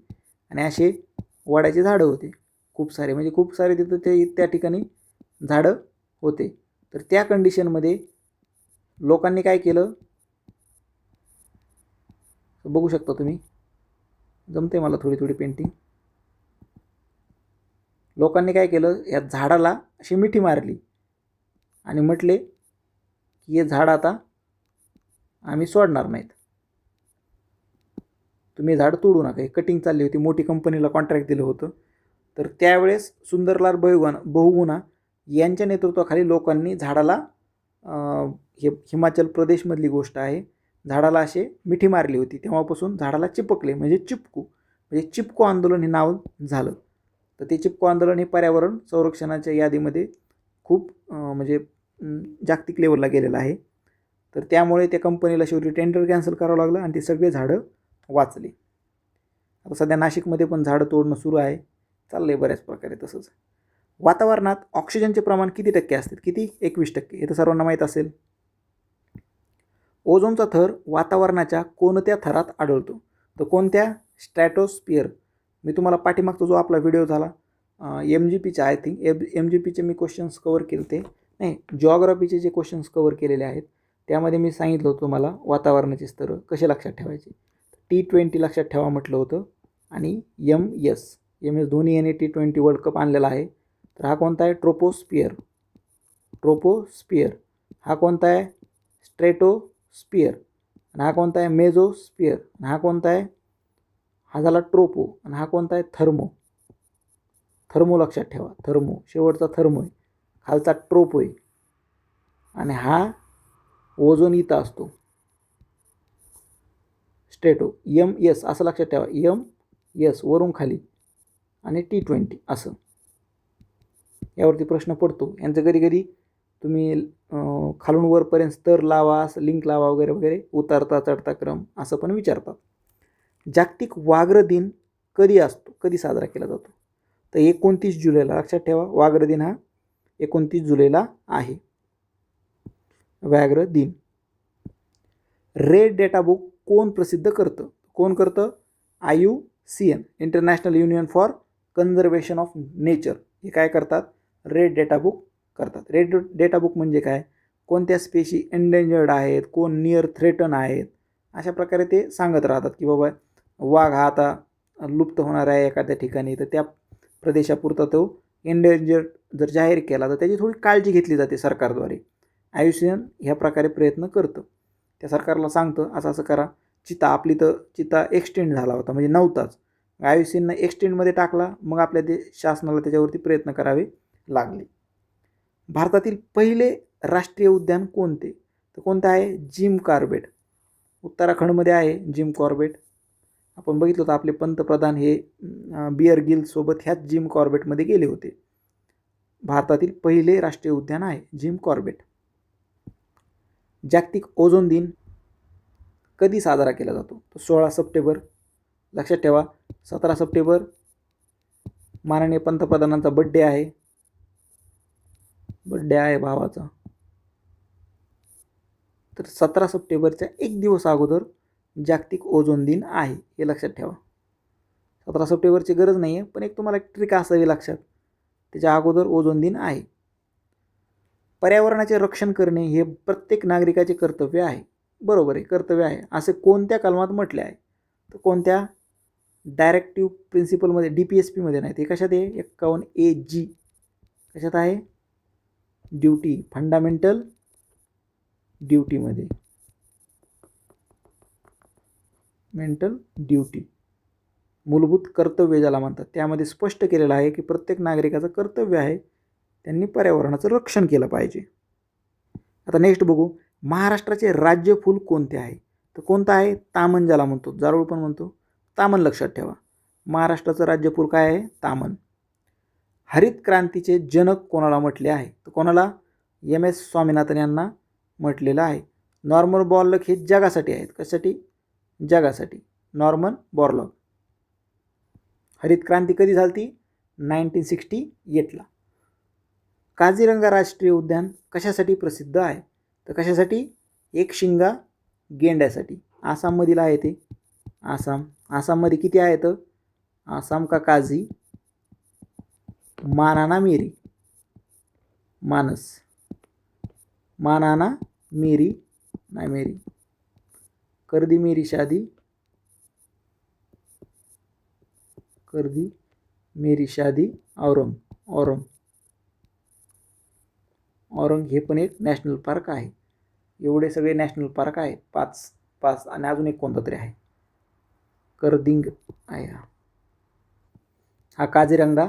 आणि असे वडाचे झाडं होते खूप सारे, म्हणजे खूप सारे तिथं ते त्या ठिकाणी झाडं होते. तर त्या कंडिशनमध्ये लोकांनी काय केलं बघू शकता तुम्ही, जमते मला थोडी थोडी पेंटिंग. लोकांनी काय केलं, या झाडाला अशी मिठी मारली आणि म्हटले की हे झाड आता आम्ही सोडणार नाहीत, तुम्ही झाड तोडू नका. हे कटिंग चालली होती, मोठी कंपनीला कॉन्ट्रॅक्ट दिलं होतं. तर त्यावेळेस सुंदरलाल बहुगुणा यांच्या नेतृत्वाखाली लोकांनी झाडाला, हे हिमाचल प्रदेशमधली गोष्ट आहे, झाडाला असे मिठी मारली होती. तेव्हापासून झाडाला चिपकले, म्हणजे चिपकू, म्हणजे चिपको आंदोलन हे नाव झालं. तर ते चिपको आंदोलन हे पर्यावरण संरक्षणाच्या यादीमध्ये खूप म्हणजे जागतिक लेवलला गेलेला आहे. तर त्यामुळे त्या कंपनीला शेवटी टेंडर कॅन्सल करावं लागलं आणि ते सगळे झाडं वाचली. आता सध्या नाशिकमध्ये पण झाडं तोडणं सुरू आहे, चाललं आहे बऱ्याच प्रकारे तसंच. वातावरणात ऑक्सिजनचे प्रमाण किती टक्के असते? किती? 21%. हे तर सर्वांना माहीत असेल. ओझोनचा थर वातावरणाच्या कोणत्या थरात आढळतो? तर कोणत्या? स्ट्रॅटोस्फिअर. मी तुम्हाला पाठीमागचा जो आपला व्हिडिओ झाला MGPचे आय थिंक MGPचे मी क्वेश्चन्स कवर केले ते नाही जिओग्राफीचे जे क्वेश्चन्स कवर केलेले आहेत त्यामध्ये मी सांगितलं होतं तुम्हाला वातावरणाची स्तरं कसे लक्षात ठेवायचे. T20 लक्षात ठेवा म्हटलं होतं आणि MS धोनी याने T20 वर्ल्ड कप आणलेला आहे. तर हा कोणता आहे? ट्रोपोस्फिअर. हा कोणता आहे? स्ट्रेटोस्फिअर. आणि हा कोणता आहे? मेझोस्फिअर. आणि हा कोणता आहे? हा झाला ट्रोपो. आणि हा कोणता आहे? थर्मो लक्षात ठेवा. थर्मो शेवटचा थर्मो आहे, खालचा ट्रोपो आहे. आणि हा ओझोन इथं असतो स्ट्रेटो. MS असं लक्षात ठेवा. MS वरून खाली आणि T20 असं. यावरती प्रश्न पडतो. यांचं कधी कधी तुम्ही खालून वरपर्यंत स्तर लावा, असं लिंक लावा वगैरे वगैरे, उतरता चढता क्रम असं पण विचारतात. जागतिक व्याघ्र दिन कधी असतो? कधी साजरा केला जातो? तर 29 जुलैला. लक्षात ठेवा, व्याघ्र दिन हा 29 जुलैला आहे. व्याघ्र दिन. रेड डेटा बुक कोण प्रसिद्ध करतं? कोण करतं? IUCN, international union for conservation of nature. हे काय करतात? रेड डेटा बुक करतात. रेड डेटा बुक म्हणजे काय? कोणत्या स्पेशी एंडेंजर्ड आहेत, कोण नियर थ्रेटन आहेत, अशा प्रकारे ते सांगत राहतात की बाबा वाघ हा आता लुप्त होणार आहे एखाद्या ठिकाणी, तर त्या प्रदेशापुरता तो एंडेंजर्ड जर जाहीर केला तर त्याची थोडी काळजी घेतली जाते सरकारद्वारे. IUCN ह्या प्रकारे प्रयत्न करतं. त्या सरकारला सांगतं असं असं करा. आपली तर चिता एक्सटेंड झाला होता, म्हणजे नव्हताच. IUCN एक्सटेंडमध्ये टाकला, मग आपल्या शासनाला त्याच्यावरती प्रयत्न करावे लागले. भारतातील पहिले राष्ट्रीय उद्यान कोणते? तर कोणतं आहे? Jim Corbett. उत्तराखंडमध्ये आहे जिम कॉर्बेट. आपण बघितलं होतं आपले पंतप्रधान हे बिअर गिल सोबत ह्याच जिम कॉर्बेटमध्ये गेले होते. भारतातील पहिले राष्ट्रीय उद्यान आहे जिम कॉर्बेट. जागतिक ओझोन दिन कधी साजरा केला जातो? तो 16 सप्टेंबर. लक्षात ठेवा, 17 सप्टेंबर माननीय पंतप्रधानांचा बड्डे आहे. भावाचा. तर 17 सप्टेंबरच्या एक दिवस अगोदर जागतिक ओझोन दिन आहे, हे लक्षात ठेवा. 17 सप्टेंबरची गरज नाही आहे, पण एक तुम्हाला एक ट्रिक असावी लक्षात, त्याच्या अगोदर ओझोन दिन आहे. पर्यावरणाचे रक्षण करणे हे प्रत्येक नागरिकाचे कर्तव्य आहे. बरोबर आहे, कर्तव्य आहे. असे कोणत्या कलमात म्हटले आहे? तर कोणत्या? डायरेक्टिव्ह प्रिन्सिपलमध्ये, DPSPमध्ये नाही. ते कशात आहे? 51AG. कशात आहे? ड्युटी, फंडामेंटल ड्युटीमध्ये. मेंटल ड्युटी, मूलभूत कर्तव्य ज्याला म्हणतात, त्यामध्ये स्पष्ट केलेलं आहे की प्रत्येक नागरिकाचं कर्तव्य आहे, त्यांनी पर्यावरणाचं रक्षण केलं पाहिजे. आता नेक्स्ट बघू, महाराष्ट्राचे राज्य फूल कोणते आहे? तर कोणतं आहे? तामन, ज्याला म्हणतो, जारळ पण म्हणतो. तामन लक्षात ठेवा. महाराष्ट्राचं राज्य फूल काय आहे? तामन. हरित क्रांतीचे जनक कोणाला म्हटले आहे? तर कोणाला? MS स्वामीनाथन यांना म्हटलेलं आहे. नॉर्मन बॉरलॉग हे जगासाठी आहेत. कशासाठी? जगासाठी. Norman Borlaug. हरित क्रांती कधी झाली? 1968ला. काझीरंगा राष्ट्रीय उद्यान कशासाठी प्रसिद्ध आहे? तर कशासाठी? एकशिंगा गेंड्यासाठी. आसाममधील आहे ते. आसाममध्ये किती आहेत? आसाम का काझी, मानाना मिरी, मानाना मिरी नाही मेरी, करदी मेरी शादी, औरंग हे पण एक नॅशनल पार्क आहे. एवढे सगळे नॅशनल पार्क आहेत, पाच आणि अजून एक कोणता तरी आहे, करदिंग आहे. हा काझीरंगा,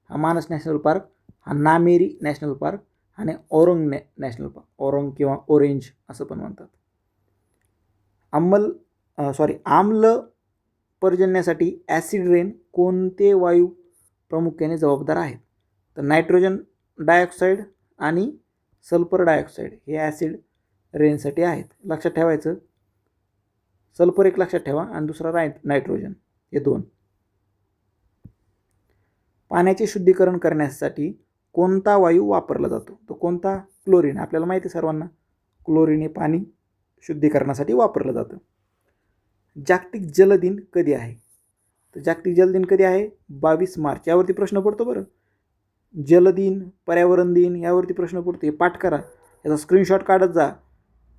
हा मानस नॅशनल पार्क, हा नामेरी नॅशनल पार्क आणि औरंग नॅशनल पार्क. औरंग किंवा ऑरेंज असं पण म्हणतात. आम्ल पर्जन्यासाठी ॲसिड रेन कोणते वायू प्रामुख्याने जबाबदार आहेत? तर नायट्रोजन डायऑक्साईड आणि सल्फर डायऑक्साईड हे ॲसिड रेनसाठी आहेत. लक्षात ठेवायचं, सल्फर एक लक्षात ठेवा आणि दुसरा नायट्रोजन, हे दोन. पाण्याचे शुद्धीकरण करण्यासाठी कोणता वायू वापरला जातो? तो कोणता? क्लोरीन. आपल्याला माहिती आहे सर्वांना, क्लोरीन हे पाणी शुद्धीकरणासाठी वापरलं जातं. जागतिक जल दिन कधी आहे? तर जागतिक जल दिन कधी आहे? 22 मार्च. यावरती प्रश्न पडतो बरं. जल दिन, पर्यावरण दिन यावरती प्रश्न पडतो. हे पाठ करा, याचा स्क्रीनशॉट काढत जा.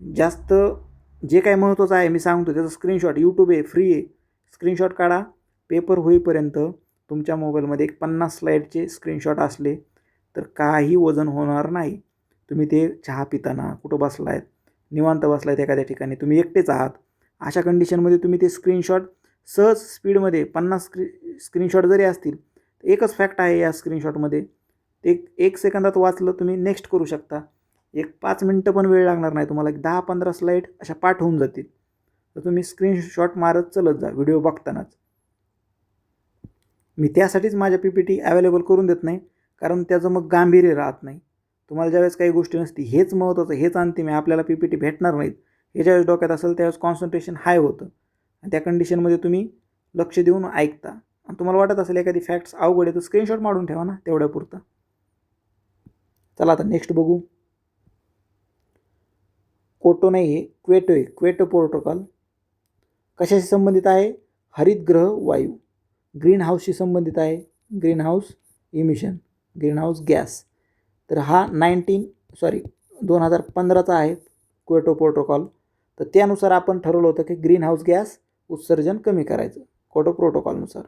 जास्त जे काही महत्त्वाचं आहे मी सांगतो त्याचा स्क्रीनशॉट, यूट्यूब आहे, फ्री आहे, स्क्रीनशॉट काढा. पेपर होईपर्यंत तुमच्या मोबाईलमध्ये 50 स्लाईडचे स्क्रीनशॉट असले तर काही वजन होणार नाही. तुम्ही ते चहा पिताना, कुठं बसलायत, निवांत बसलायत एखाद्या ठिकाणी, तुम्ही एकटेच आहात, अशा कंडिशनमध्ये तुम्ही ते स्क्रीनशॉट सहज स्पीडमध्ये 50 स्क्रीनशॉट जरी असतील, एकच फॅक्ट आहे या स्क्रीनशॉटमध्ये, ते 1 सेकंदात वाचलं तुम्ही नेक्स्ट करू शकता. 5 मिनटं पण वेळ लागणार नाही तुम्हाला. 10-15 स्लाईड अशा पाठ होऊन जातील. तर तुम्ही स्क्रीनशॉट मारत चलत जा व्हिडिओ बघतानाच. मी त्यासाठीच माझ्या PPT अवेलेबल करून देत नाही, कारण त्याचं मग गांभीर्य राहत नाही. तुम्हाला ज्यावेळेस काही गोष्टी नसती, हेच महत्त्वाचं, हेच अंतिम आहे, आपल्याला PPT भेटणार नाहीत, हे ज्यावेळेस डोक्यात असेल त्यावेळेस कॉन्सन्ट्रेशन हाय होतं आणि त्या कंडिशनमध्ये तुम्ही लक्ष देऊन ऐकता. आणि तुम्हाला वाटत असेल एखादी फॅक्ट्स अवघड आहे तर स्क्रीनशॉट मारून ठेवा ना तेवढ्यापुरतं. चला आता नेक्स्ट बघू. कोटो नाही, हे क्वेटो आहे. क्वेटो प्रोटोकॉल कशाशी संबंधित आहे? हरितगृह वायू, ग्रीन हाऊसशी संबंधित आहे. Green house emission, green house gas. तर हा 2015चा आहे क्योटो प्रोटोकॉल. तर त्यानुसार आपण ठरवलं होतं की ग्रीन हाऊस गॅस उत्सर्जन कमी करायचं क्योटो प्रोटोकॉलनुसार.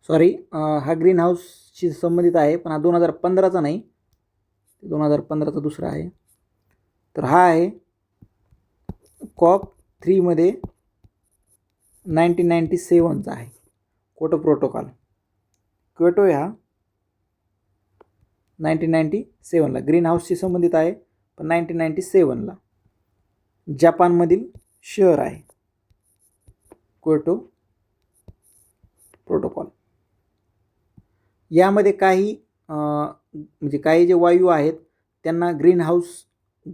हा ग्रीन हाऊसशी संबंधित आहे, पण हा 2015चा नाही, 2015चा दुसरा आहे. तर हा आहे COP3 मध्ये 1997चा आहे क्योटो प्रोटोकॉल. क्योटो हा 1997ला ग्रीन हाऊसशी संबंधित आहे, पण 1997ला. जपानमधील शहर आहे क्योटो प्रोटोकॉल. यामध्ये काही जे वायू आहेत त्यांना ग्रीन हाऊस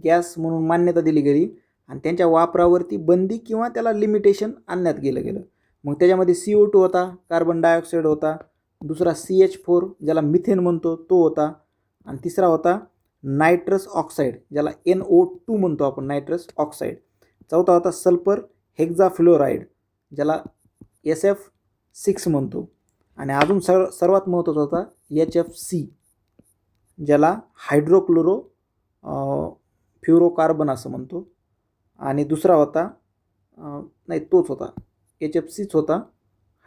गॅस म्हणून मान्यता दिली गेली आणि त्यांच्या वापरावरती बंदी किंवा त्याला लिमिटेशन आणण्यात गेलं. मग त्याच्यामध्ये CO2 होता, कार्बन डायऑक्साईड होता, दुसरा CH4 ज्याला मिथेन म्हणतो तो होता, आणि तिसरा होता नायट्रस ऑक्साईड ज्याला NO2 म्हणतो आपण, नायट्रस ऑक्साईड. चौथा होता सल्फर हेक्झाफ्लोराईड ज्याला SF6 म्हणतो, आणि अजून सर्वात महत्त्वाचा होता HFC ज्याला हायड्रोक्लोरो फ्लोरोकार्बन असं म्हणतो, आणि दुसरा होता तोच होता HFCच होता,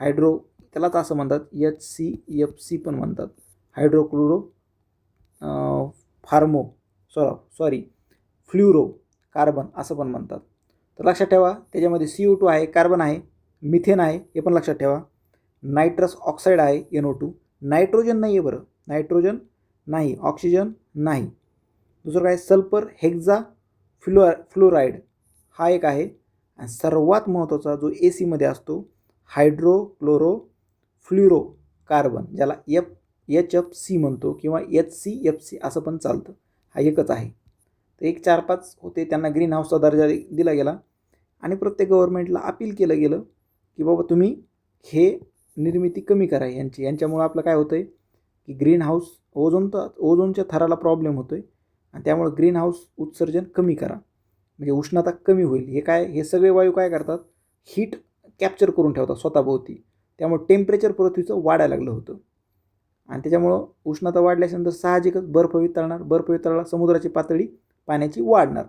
त्यालाच असं म्हणतात HCFC पण म्हणतात, हायड्रोक्लोरो फ्ल्युरो कार्बन असं पण म्हणतात. तर लक्षात ठेवा, त्याच्यामध्ये CO2 आहे, कार्बन आहे, मिथेन आहे, हे पण लक्षात ठेवा, नायट्रस ऑक्साईड आहे NO2, नायट्रोजन नाही आहे बरं, नायट्रोजन नाही, ऑक्सिजन नाही. दुसरं काय, सल्फर फ्लोराईड हा एक आहे, आणि सर्वात महत्त्वाचा जो AC मध्ये असतो हायड्रोक्लोरो फ्ल्युरो कार्बन ज्याला HFC म्हणतो किंवा HCFC असं पण चालतं, हा एकच आहे. तर 1, 4, 5 होते, त्यांना ग्रीन हाऊसचा दर्जा दिला गेला आणि प्रत्येक गव्हर्नमेंटला अपील केलं गेलं की बाबा तुम्ही हे निर्मिती कमी करा यांच्यामुळे आपलं काय होतं आहे की ग्रीन हाऊस ओझोनच्या थराला प्रॉब्लेम होतो आहे, आणि त्यामुळे ग्रीन हाऊस उत्सर्जन कमी करा, म्हणजे उष्णता कमी होईल. हे सगळे वायू काय करतात, हीट कॅप्चर करून ठेवतात स्वतःभोवती, त्यामुळे टेम्परेचर पृथ्वीचं वाढायला लागलं होतं, आणि त्याच्यामुळं उष्णता वाढल्यानंतर साहजिकच बर्फ वितळला, समुद्राची पातळी पाण्याची वाढणार,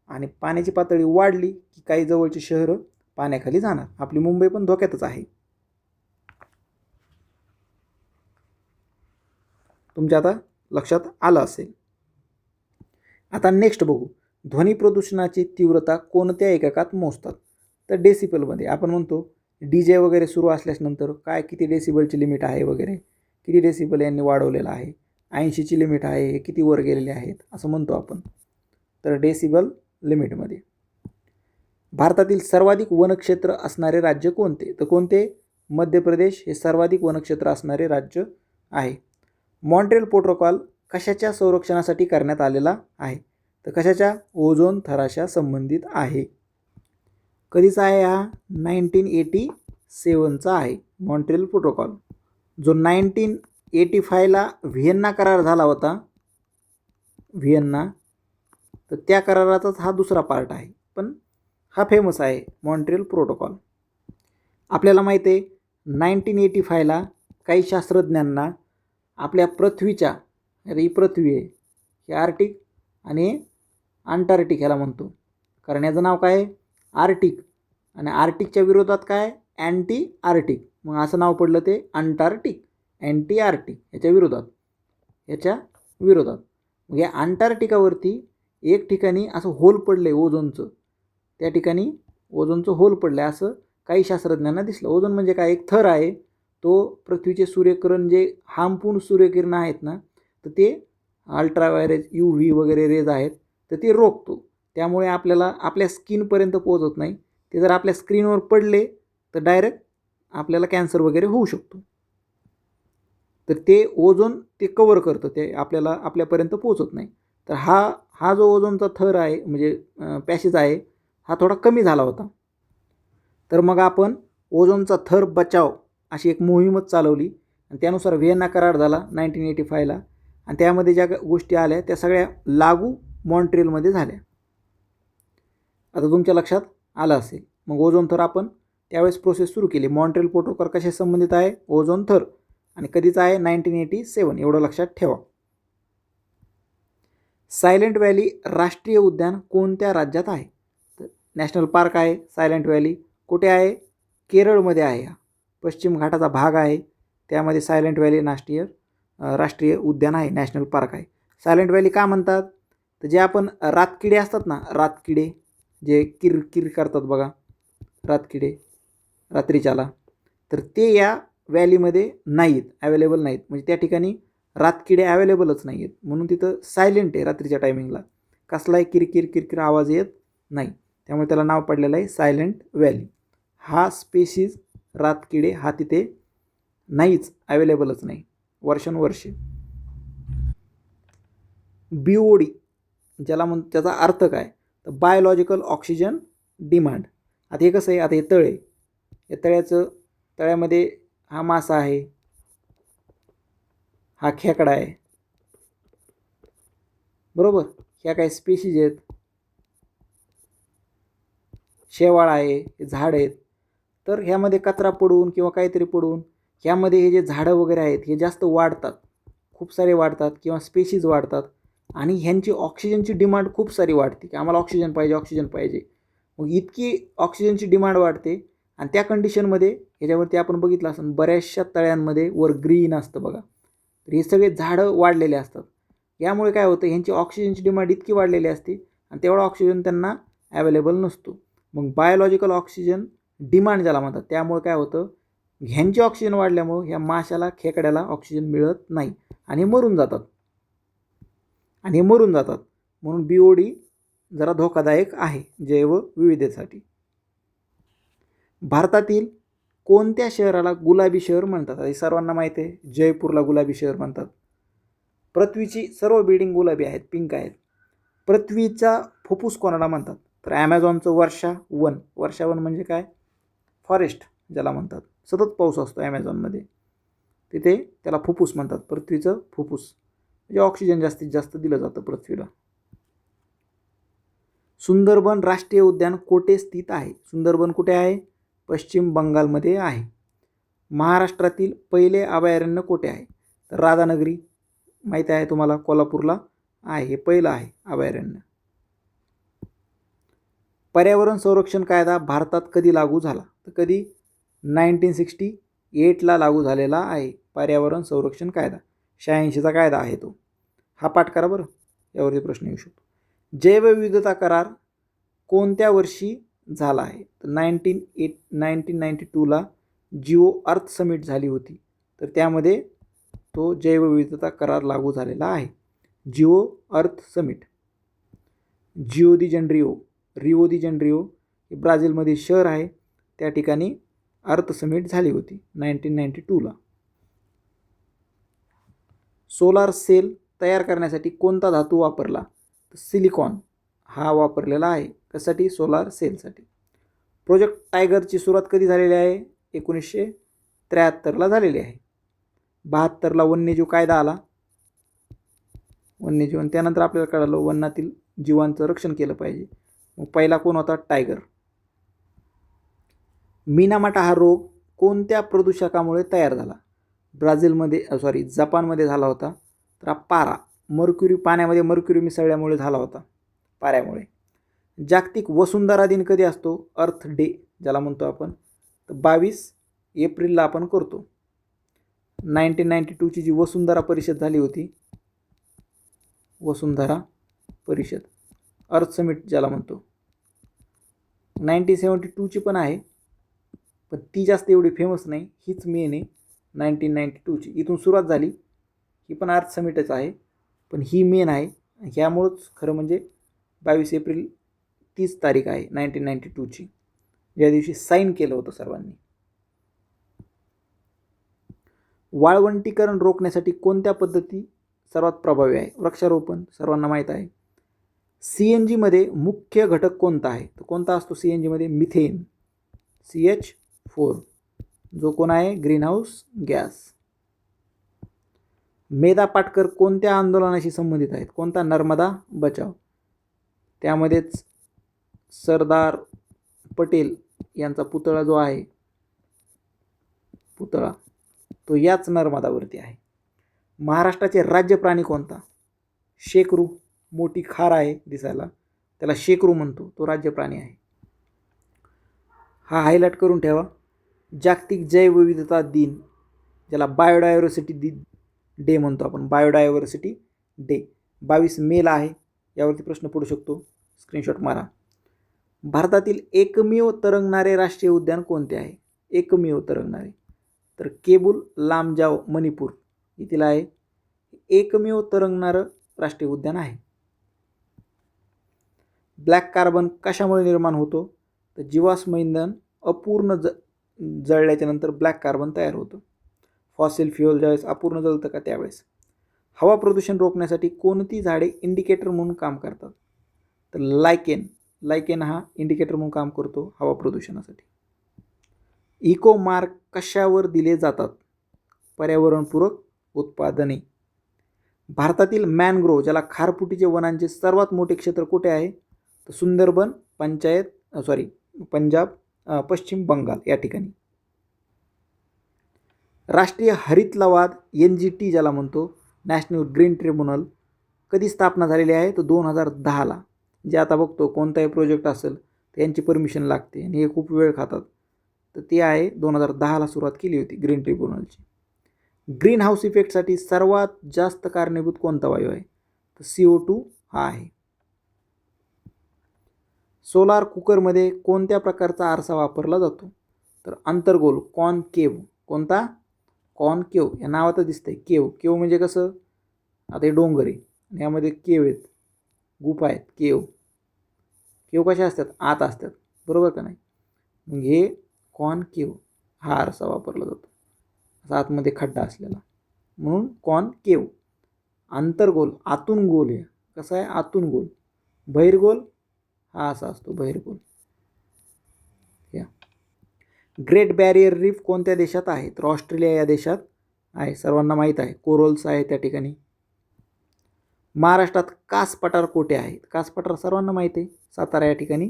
आणि पाण्याची पातळी वाढली की काही जवळची शहरं पाण्याखाली जाणार. आपली मुंबई पण धोक्यातच आहे. तुमच्या आता लक्षात आलं असेल. आता नेक्स्ट बघू, ध्वनी प्रदूषणाची तीव्रता कोणत्या एककात मोजतात? तर डेसिबलमध्ये. आपण म्हणतो DJ वगैरे सुरू असल्यानंतर काय किती डेसिबलची लिमिट आहे वगैरे, किती डेसिबल यांनी वाढवलेलं आहे, 80ची लिमिट आहे, हे किती वर गेलेले आहेत असं म्हणतो आपण. तर डेसिबल लिमिटमध्ये. भारतातील सर्वाधिक वनक्षेत्र असणारे राज्य कोणते? तर कोणते? मध्य प्रदेश हे सर्वाधिक वनक्षेत्र असणारे राज्य आहे. मॉन्ट्रियल प्रोटोकॉल कशाच्या संरक्षणासाठी करण्यात आलेला आहे? तर कशाच्या? ओझोन थराच्या संबंधित आहे. कधीचा आहे हा? 1987चा आहे मॉन्ट्रियल प्रोटोकॉल. जो 1985ला व्हिएन्ना करार झाला होता, व्हिएन्ना, तर त्या कराराचाच हा दुसरा पार्ट आहे, पण हा फेमस आहे मॉन्ट्रियल प्रोटोकॉल. आपल्याला माहिती आहे 1985ला काही शास्त्रज्ञांना आपल्या पृथ्वीच्या, आता ही पृथ्वी आहे, हे आर्टिक आणि अंटार्क्टिक ह्याला म्हणतो, कारण याचं नाव काय आहे? आर्टिक. आणि आर्टिकच्या विरोधात काय? Anti Arctic. मग असं नाव पडलं ते अंटार्क्टिक, अँटी आर्टिक, याच्या विरोधात. मग या अंटार्क्टिकावरती एक ठिकाणी असं होल पडलं आहे ओझोनचं, त्या ठिकाणी ओझोनचं होल पडलं आहे असं काही शास्त्रज्ञांना दिसलं. ओझोन म्हणजे काय? एक थर आहे, तो पृथ्वीचे सूर्यकिरण जे हार्मफुल सूर्यकिरणं आहेत ना, तर ते अल्ट्रावायलेट UV वगैरे रेज आहेत, तर ते रोखतो. त्यामुळे आपल्याला आपल्या स्किनपर्यंत पोहोचत नाही. ते जर आपल्या स्क्रीनवर पडले तर डायरेक्ट आपल्याला कॅन्सर वगैरे होऊ शकतो. तर ते ओझोन ते कवर करतं, ते आपल्याला आपल्यापर्यंत पोहोचत नाही. तर हा जो ओझोनचा थर आहे, म्हणजे पॅसेज आहे, हा थोडा कमी झाला होता. तर मग आपण ओझोनचा थर बचाव अशी एक मोहीमच चालवली आणि त्यानुसार व्हिएन्ना करार झाला 1985ला. आणि त्यामध्ये ज्या गोष्टी आल्या त्या सगळ्या लागू मॉन्ट्रियलमध्ये झाल्या. आता तुमच्या लक्षात आलं असेल. मग ओझोन थर आपण त्यावेळेस प्रोसेस सुरू केली. मॉन्ट्रियल प्रोटोकॉल कशा संबंधित आहे? ओझोन थर. आणि कधीचा आहे? 1987. एवढं लक्षात ठेवा. सायलेंट व्हॅली राष्ट्रीय उद्यान कोणत्या राज्यात आहे? तर नॅशनल पार्क आहे सायलेंट व्हॅली. कुठे आहे? केरळमध्ये आहे. हा पश्चिम घाटाचा भाग आहे, त्यामध्ये सायलेंट व्हॅली राष्ट्रीय उद्यान आहे, नॅशनल पार्क आहे. सायलेंट व्हॅली का म्हणतात? तर जे आपण रातकिडे असतात ना, रातकिडे जे किरकिर करतात बघा, रातकिडे रात्रीच्याला, तर ते या व्हॅलीमध्ये नाहीत, अवेलेबल नाहीत. म्हणजे त्या ठिकाणी रातकिडे अवेलेबलच नाही आहेत, म्हणून तिथं सायलेंट आहे. रात्रीच्या टायमिंगला कसलाही किरकिर आवाज येत नाही, त्यामुळे त्याला नाव पडलेलं आहे सायलेंट व्हॅली. हा स्पेशीज रातकिडे हा तिथे नाहीच, अवेलेबलच नाही वर्षानुवर्षे. BOD ज्याला त्याचा अर्थ काय? तर बायोलॉजिकल ऑक्सिजन डिमांड. आता हे कसं आहे? आता हे तळ आहे, या तळ्यामध्ये हा मासा आहे, हा खेकडा आहे, बरोबर. ह्या काही स्पेशीज आहेत, शेवाळ आहे, झाड आहेत. तर ह्यामध्ये कचरा पडून किंवा काहीतरी पडून ह्यामध्ये हे जे झाडं वगैरे आहेत हे जास्त वाढतात, खूप सारे वाढतात किंवा स्पेशीज वाढतात आणि ह्यांची ऑक्सिजनची डिमांड खूप सारी वाढते की आम्हाला ऑक्सिजन पाहिजे. मग इतकी ऑक्सिजनची डिमांड वाढते आणि त्या कंडिशनमध्ये ह्याच्यावरती आपण बघितलं असं बऱ्याचशा तळ्यांमध्ये वर ग्रीन असतं बघा, तर हे सगळे झाडं वाढलेले असतात. यामुळे काय होतं? ह्यांची ऑक्सिजनची डिमांड इतकी वाढलेली असते आणि तेवढा ऑक्सिजन त्यांना अवेलेबल नसतो. मग बायोलॉजिकल ऑक्सिजन डिमांड ज्याला म्हणतात, त्यामुळे काय होतं? ह्यांची ऑक्सिजन वाढल्यामुळं ह्या माशाला, खेकड्याला ऑक्सिजन मिळत नाही आणि मरून जातात. म्हणून BOD जरा धोकादायक आहे जैवविविधतेसाठी. भारतातील कोणत्या शहराला गुलाबी शहर म्हणतात? हे सर्वांना माहिती आहे, जयपूरला गुलाबी शहर म्हणतात. पृथ्वीची सर्व बिल्डिंग गुलाबी आहेत, पिंक आहेत. पृथ्वीचा फुफ्फुस कोणाला म्हणतात? तर ॲमेझॉनचं वर्षावन म्हणजे काय? फॉरेस्ट ज्याला म्हणतात. सतत पाऊस असतो ॲमेझॉनमध्ये, तिथे त्याला फुफ्फुस म्हणतात, पृथ्वीचं फुफ्फुस. म्हणजे ऑक्सिजन जास्तीत जास्त दिलं जातं पृथ्वीला. सुंदरबन राष्ट्रीय उद्यान कोठे स्थित आहे? सुंदरबन कुठे आहे? पश्चिम बंगालमध्ये आहे. महाराष्ट्रातील पहिले अभयारण्य कोठे आहे? तर राधानगरी माहिती आहे तुम्हाला, कोल्हापूरला आहे, हे पहिलं आहे अभयारण्य. पर्यावरण संरक्षण कायदा भारतात कधी लागू झाला? तर कधी? 1968ला लागू झालेला आहे पर्यावरण संरक्षण कायदा. 86चा कायदा आहे तो. हा पाठ करा बरं, यावरती प्रश्न येऊ शकतो. जैवविविधता करार कोणत्या वर्षी झाला आहे? तर 1992ला जिओ अर्थ समिट झाली होती, तर त्यामध्ये तो जैवविविधता करार लागू झालेला आहे. जिओ अर्थ समिट. रिओ दी जनरिओ हे ब्राझीलमध्ये शहर आहे, त्या ठिकाणी अर्थ समिट झाली होती 1992ला. सोलार सेल तयार करण्यासाठी कोणता धातू वापरला? तर सिलिकॉन हा वापरलेला आहे. कशासाठी? सोलार सेलसाठी. प्रोजेक्ट टायगरची सुरुवात कधी झालेली आहे? 1973ला झालेली आहे. 72ला वन्यजीव कायदा आला. वन्यजीव, आणि त्यानंतर आपल्याला कळालं वनातील जीवांचं रक्षण केलं पाहिजे. मग पहिला कोण होता? टायगर. मिनामाटा हा रोग कोणत्या प्रदूषकामुळे तयार झाला? जपानमध्ये झाला होता. तर पारा, मर्क्युरी, पाण्यामध्ये मर्क्युरी मिसळल्यामुळे झाला होता, पाऱ्यामुळे. जागतिक वसुंधरा दिन कधी असतो? अर्थ डे ज्याला म्हणतो आपण, तर 22 एप्रिलला आपण करतो. 1992ची जी वसुंधरा परिषद झाली होती, वसुंधरा परिषद, अर्थ समिट ज्याला म्हणतो. 1972ची पण आहे, पण ती जास्त एवढी फेमस नाही. हीच मेन आहे 1992ची. इथून सुरुवात झाली. ही पण अर्थ समिटच आहे, पण ही मेन आहे. ह्यामुळंच खरं म्हणजे 22 एप्रिल 30 तारीख आहे 1992ची, ज्या दिवशी साईन केलं होतं सर्वांनी. वाळवंटीकरण रोखण्यासाठी कोणत्या पद्धती सर्वात प्रभावी आहे? वृक्षारोपण, सर्वांना माहीत आहे. CNG मध्ये मुख्य घटक कोणता आहे? तर कोणता असतो CNG मध्ये? मिथेन, CH4, जो कोण आहे? Greenhouse gas. मेधा पाटकर कोणत्या आंदोलनाशी संबंधित आहेत? कोणता? नर्मदा बचाव. त्यामध्येच सरदार पटेल यांचा पुतळा जो आहे, पुतळा, तो याच नर्मदावरती आहे. महाराष्ट्राचे राज्य प्राणी कोणता? शेकरू, मोठी खार आहे दिसायला, त्याला शेकरू म्हणतो, तो राज्य प्राणी आहे. हा हायलाइट करून ठेवा. जागतिक जैवविविधता दिन, ज्याला बायोडायव्हर्सिटी डे म्हणतो आपण, बायोडायव्हर्सिटी डे 22 मेला आहे. यावरती प्रश्न पडू शकतो, स्क्रीनशॉट मारा. भारतातील एकमेव तरंगणारे राष्ट्रीय उद्यान कोणते आहे? एकमेव तरंगणारे, तर केबुल लामजाव, मणिपूर येथील आहे. एकमेव तरंगणारं राष्ट्रीय उद्यान आहे. ब्लॅक कार्बन कशामुळे निर्माण होतो? तर जीवाश्म इंधन अपूर्ण जळल्याच्या नंतर ब्लॅक कार्बन तयार होतं. फॉसिल फ्युअल ज्यावेळेस अपूर्ण जळतं का त्यावेळेस. हवा प्रदूषण रोखण्यासाठी कोणती झाडे इंडिकेटर म्हणून काम करतात? तर लायकेन हा इंडिकेटर म्हणून काम करतो हवा प्रदूषणासाठी. इको मार्क कशावर दिले जातात? पर्यावरणपूरक उत्पादने. भारतातील मॅनग्रोव्ह, ज्याला खारफुटीचे वनांचे सर्वात मोठे क्षेत्र कुठे आहे? तर सुंदरबन पंजाब, पश्चिम बंगाल या ठिकाणी. राष्ट्रीय हरित लवाद NGT ज्याला म्हणतो, नॅशनल ग्रीन ट्रिब्युनल, कधी स्थापना झालेली आहे? तर 2010ला. जे आता बघतो कोणताही प्रोजेक्ट असेल तर यांची परमिशन लागते आणि हे खूप वेळ खातात, तर ती आहे 2010ला सुरुवात केली होती ग्रीन ट्रिब्युनलची. ग्रीन हाऊस इफेक्टसाठी सर्वात जास्त कारणीभूत कोणता वायू आहे? तर CO2 हा आहे. सोलार कुकरमध्ये कोणत्या प्रकारचा आरसा वापरला जातो? तर अंतर्गोल, कॉनकेव्ह. कोणता? कॉनकेव्ह. या नावातच दिसतंय केव्ह म्हणजे कसं? आता हे डोंगर आहे आणि यामध्ये केव्ह आहेत, गुफा आहेत. केव्ह कशा असतात? आत असतात, बरोबर का नाही? मग हे कॉनकेव्ह हा आरसा वापरला जातो, असा आतमध्ये खड्डा असलेला, म्हणून कॉनकेव्ह. अंतर्गोल, आतून गोल आहे. कसं आहे? आतून गोल. बहिर्गोल हा असा असतो, बहिर्गोल. या ग्रेट बॅरियर रीफ कोणत्या देशात आहे? तर ऑस्ट्रेलिया या देशात आहे, सर्वांना माहीत आहे. कोरल्स आहे त्या ठिकाणी. महाराष्ट्रात कास पठार कोठे आहे? कास पठार सर्वांना माहीत आहे, सातारा या ठिकाणी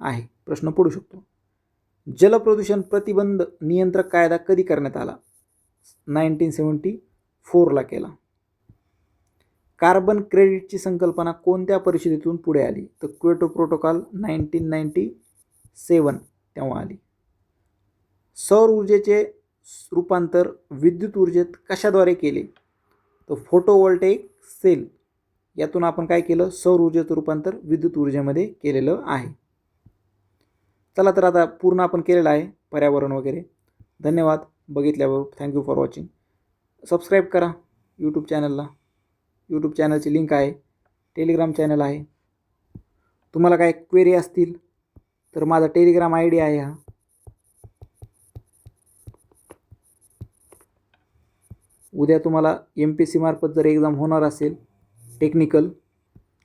आहे. प्रश्न पडू शकतो. जलप्रदूषण प्रतिबंध नियंत्रक कायदा कधी करण्यात आला? 1974ला केला. कार्बन क्रेडिटची संकल्पना कोणत्या परिषदेतून पुढे आली? तर क्योटो प्रोटोकॉल 1997 तेव्हा आली. सौर ऊर्जेचे रूपांतर विद्युत ऊर्जेत कशाद्वारे केले? तर फोटोवोल्टेइक सेल यातून आपण काय केलं? सौर ऊर्जेचं रूपांतर विद्युत ऊर्जेमध्ये केलेलं आहे. चला तर आता पूर्ण आपण केलेलं आहे पर्यावरण वगैरे. धन्यवाद बघितल्यावर. Thank you for watching. सबस्क्राईब करा यूट्यूब चॅनलला. यूट्यूब चॅनलची लिंक आहे. टेलिग्राम चॅनल आहे. तुम्हाला काय क्वेरी असतील तर माझा टेलिग्राम ID आहे हा. उद्या तुम्हाला MPSC मार्फत जर एक्झाम होणार असेल टेक्निकल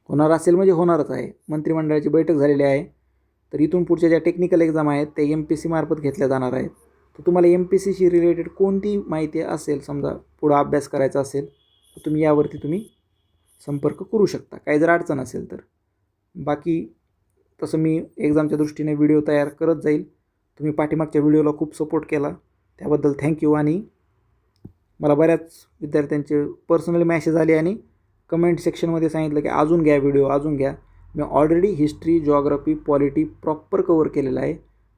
होणार असेल म्हणजे होणारच आहे. मंत्रिमंडळाची बैठक झालेली आहे. तर इथून पुढच्या ज्या टेक्निकल एक्झाम आहेत त्या MPSC मार्फत घेतल्या जाणार आहेत. तर तुम्हाला MPSCशी रिलेटेड कोणती माहिती असेल, समजा पुढं अभ्यास करायचा असेल तर तुम्ही यावरती संपर्क करू शकता, काही जर अडचण असेल तर. बाकी तसं मी एक्झामच्या दृष्टीने व्हिडिओ तयार करत जाईल. तुम्ही पाठीमागच्या व्हिडिओला खूप सपोर्ट केला त्याबद्दल थँक्यू. आणि मला बऱ्याच विद्यार्थ्यांचे पर्सनली मॅसेज आले आणि कमेंट सेक्शनमध्ये सांगितलं की अजून घ्या व्हिडिओ, अजून घ्या. मी already history, geography, polity proper cover केलेलं आहे.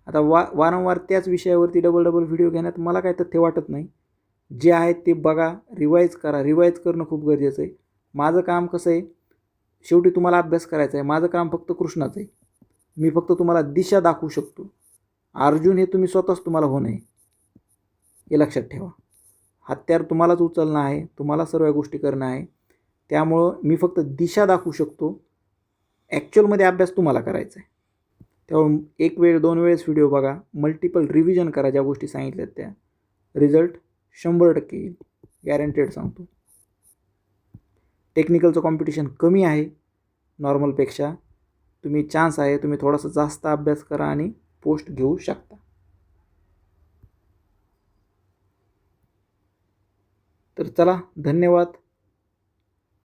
आता वारंवार त्याच विषयावरती डबल व्हिडिओ घेण्यात मला काय तथ्य वाटत नाही. जे आहेत ते बघा, रिवाईज करा. रिवाईज करणं खूप गरजेचं आहे. माझं काम कसं आहे, शेवटी तुम्हाला अभ्यास करायचा आहे. माझं काम फक्त कृष्णाचं आहे. मी फक्त तुम्हाला दिशा दाखवू शकतो. अर्जुन हे तुम्ही स्वतःच तुम्हाला होणं आहे, हे लक्षात ठेवा. हत्यार तुम्हालाच उचलणं आहे, तुम्हाला सर्व गोष्टी करणं आहे. त्यामुळं मी फक्त दिशा दाखवू शकतो. ॲक्च्युअलमध्ये अभ्यास तुम्हाला करायचा आहे. त्यामुळे एक वेळ 2 वेळेस व्हिडिओ बघा, मल्टिपल रिव्हिजन करा. ज्या गोष्टी सांगितल्यात त्या, रिझल्ट 100% येईल, गॅरंटेड सांगतो. टेक्निकलचं कॉम्पिटिशन कमी आहे नॉर्मलपेक्षा. तुम्ही चान्स आहे, तुम्ही थोडासा जास्त अभ्यास करा आणि पोस्ट घेऊ शकता. तर चला, धन्यवाद.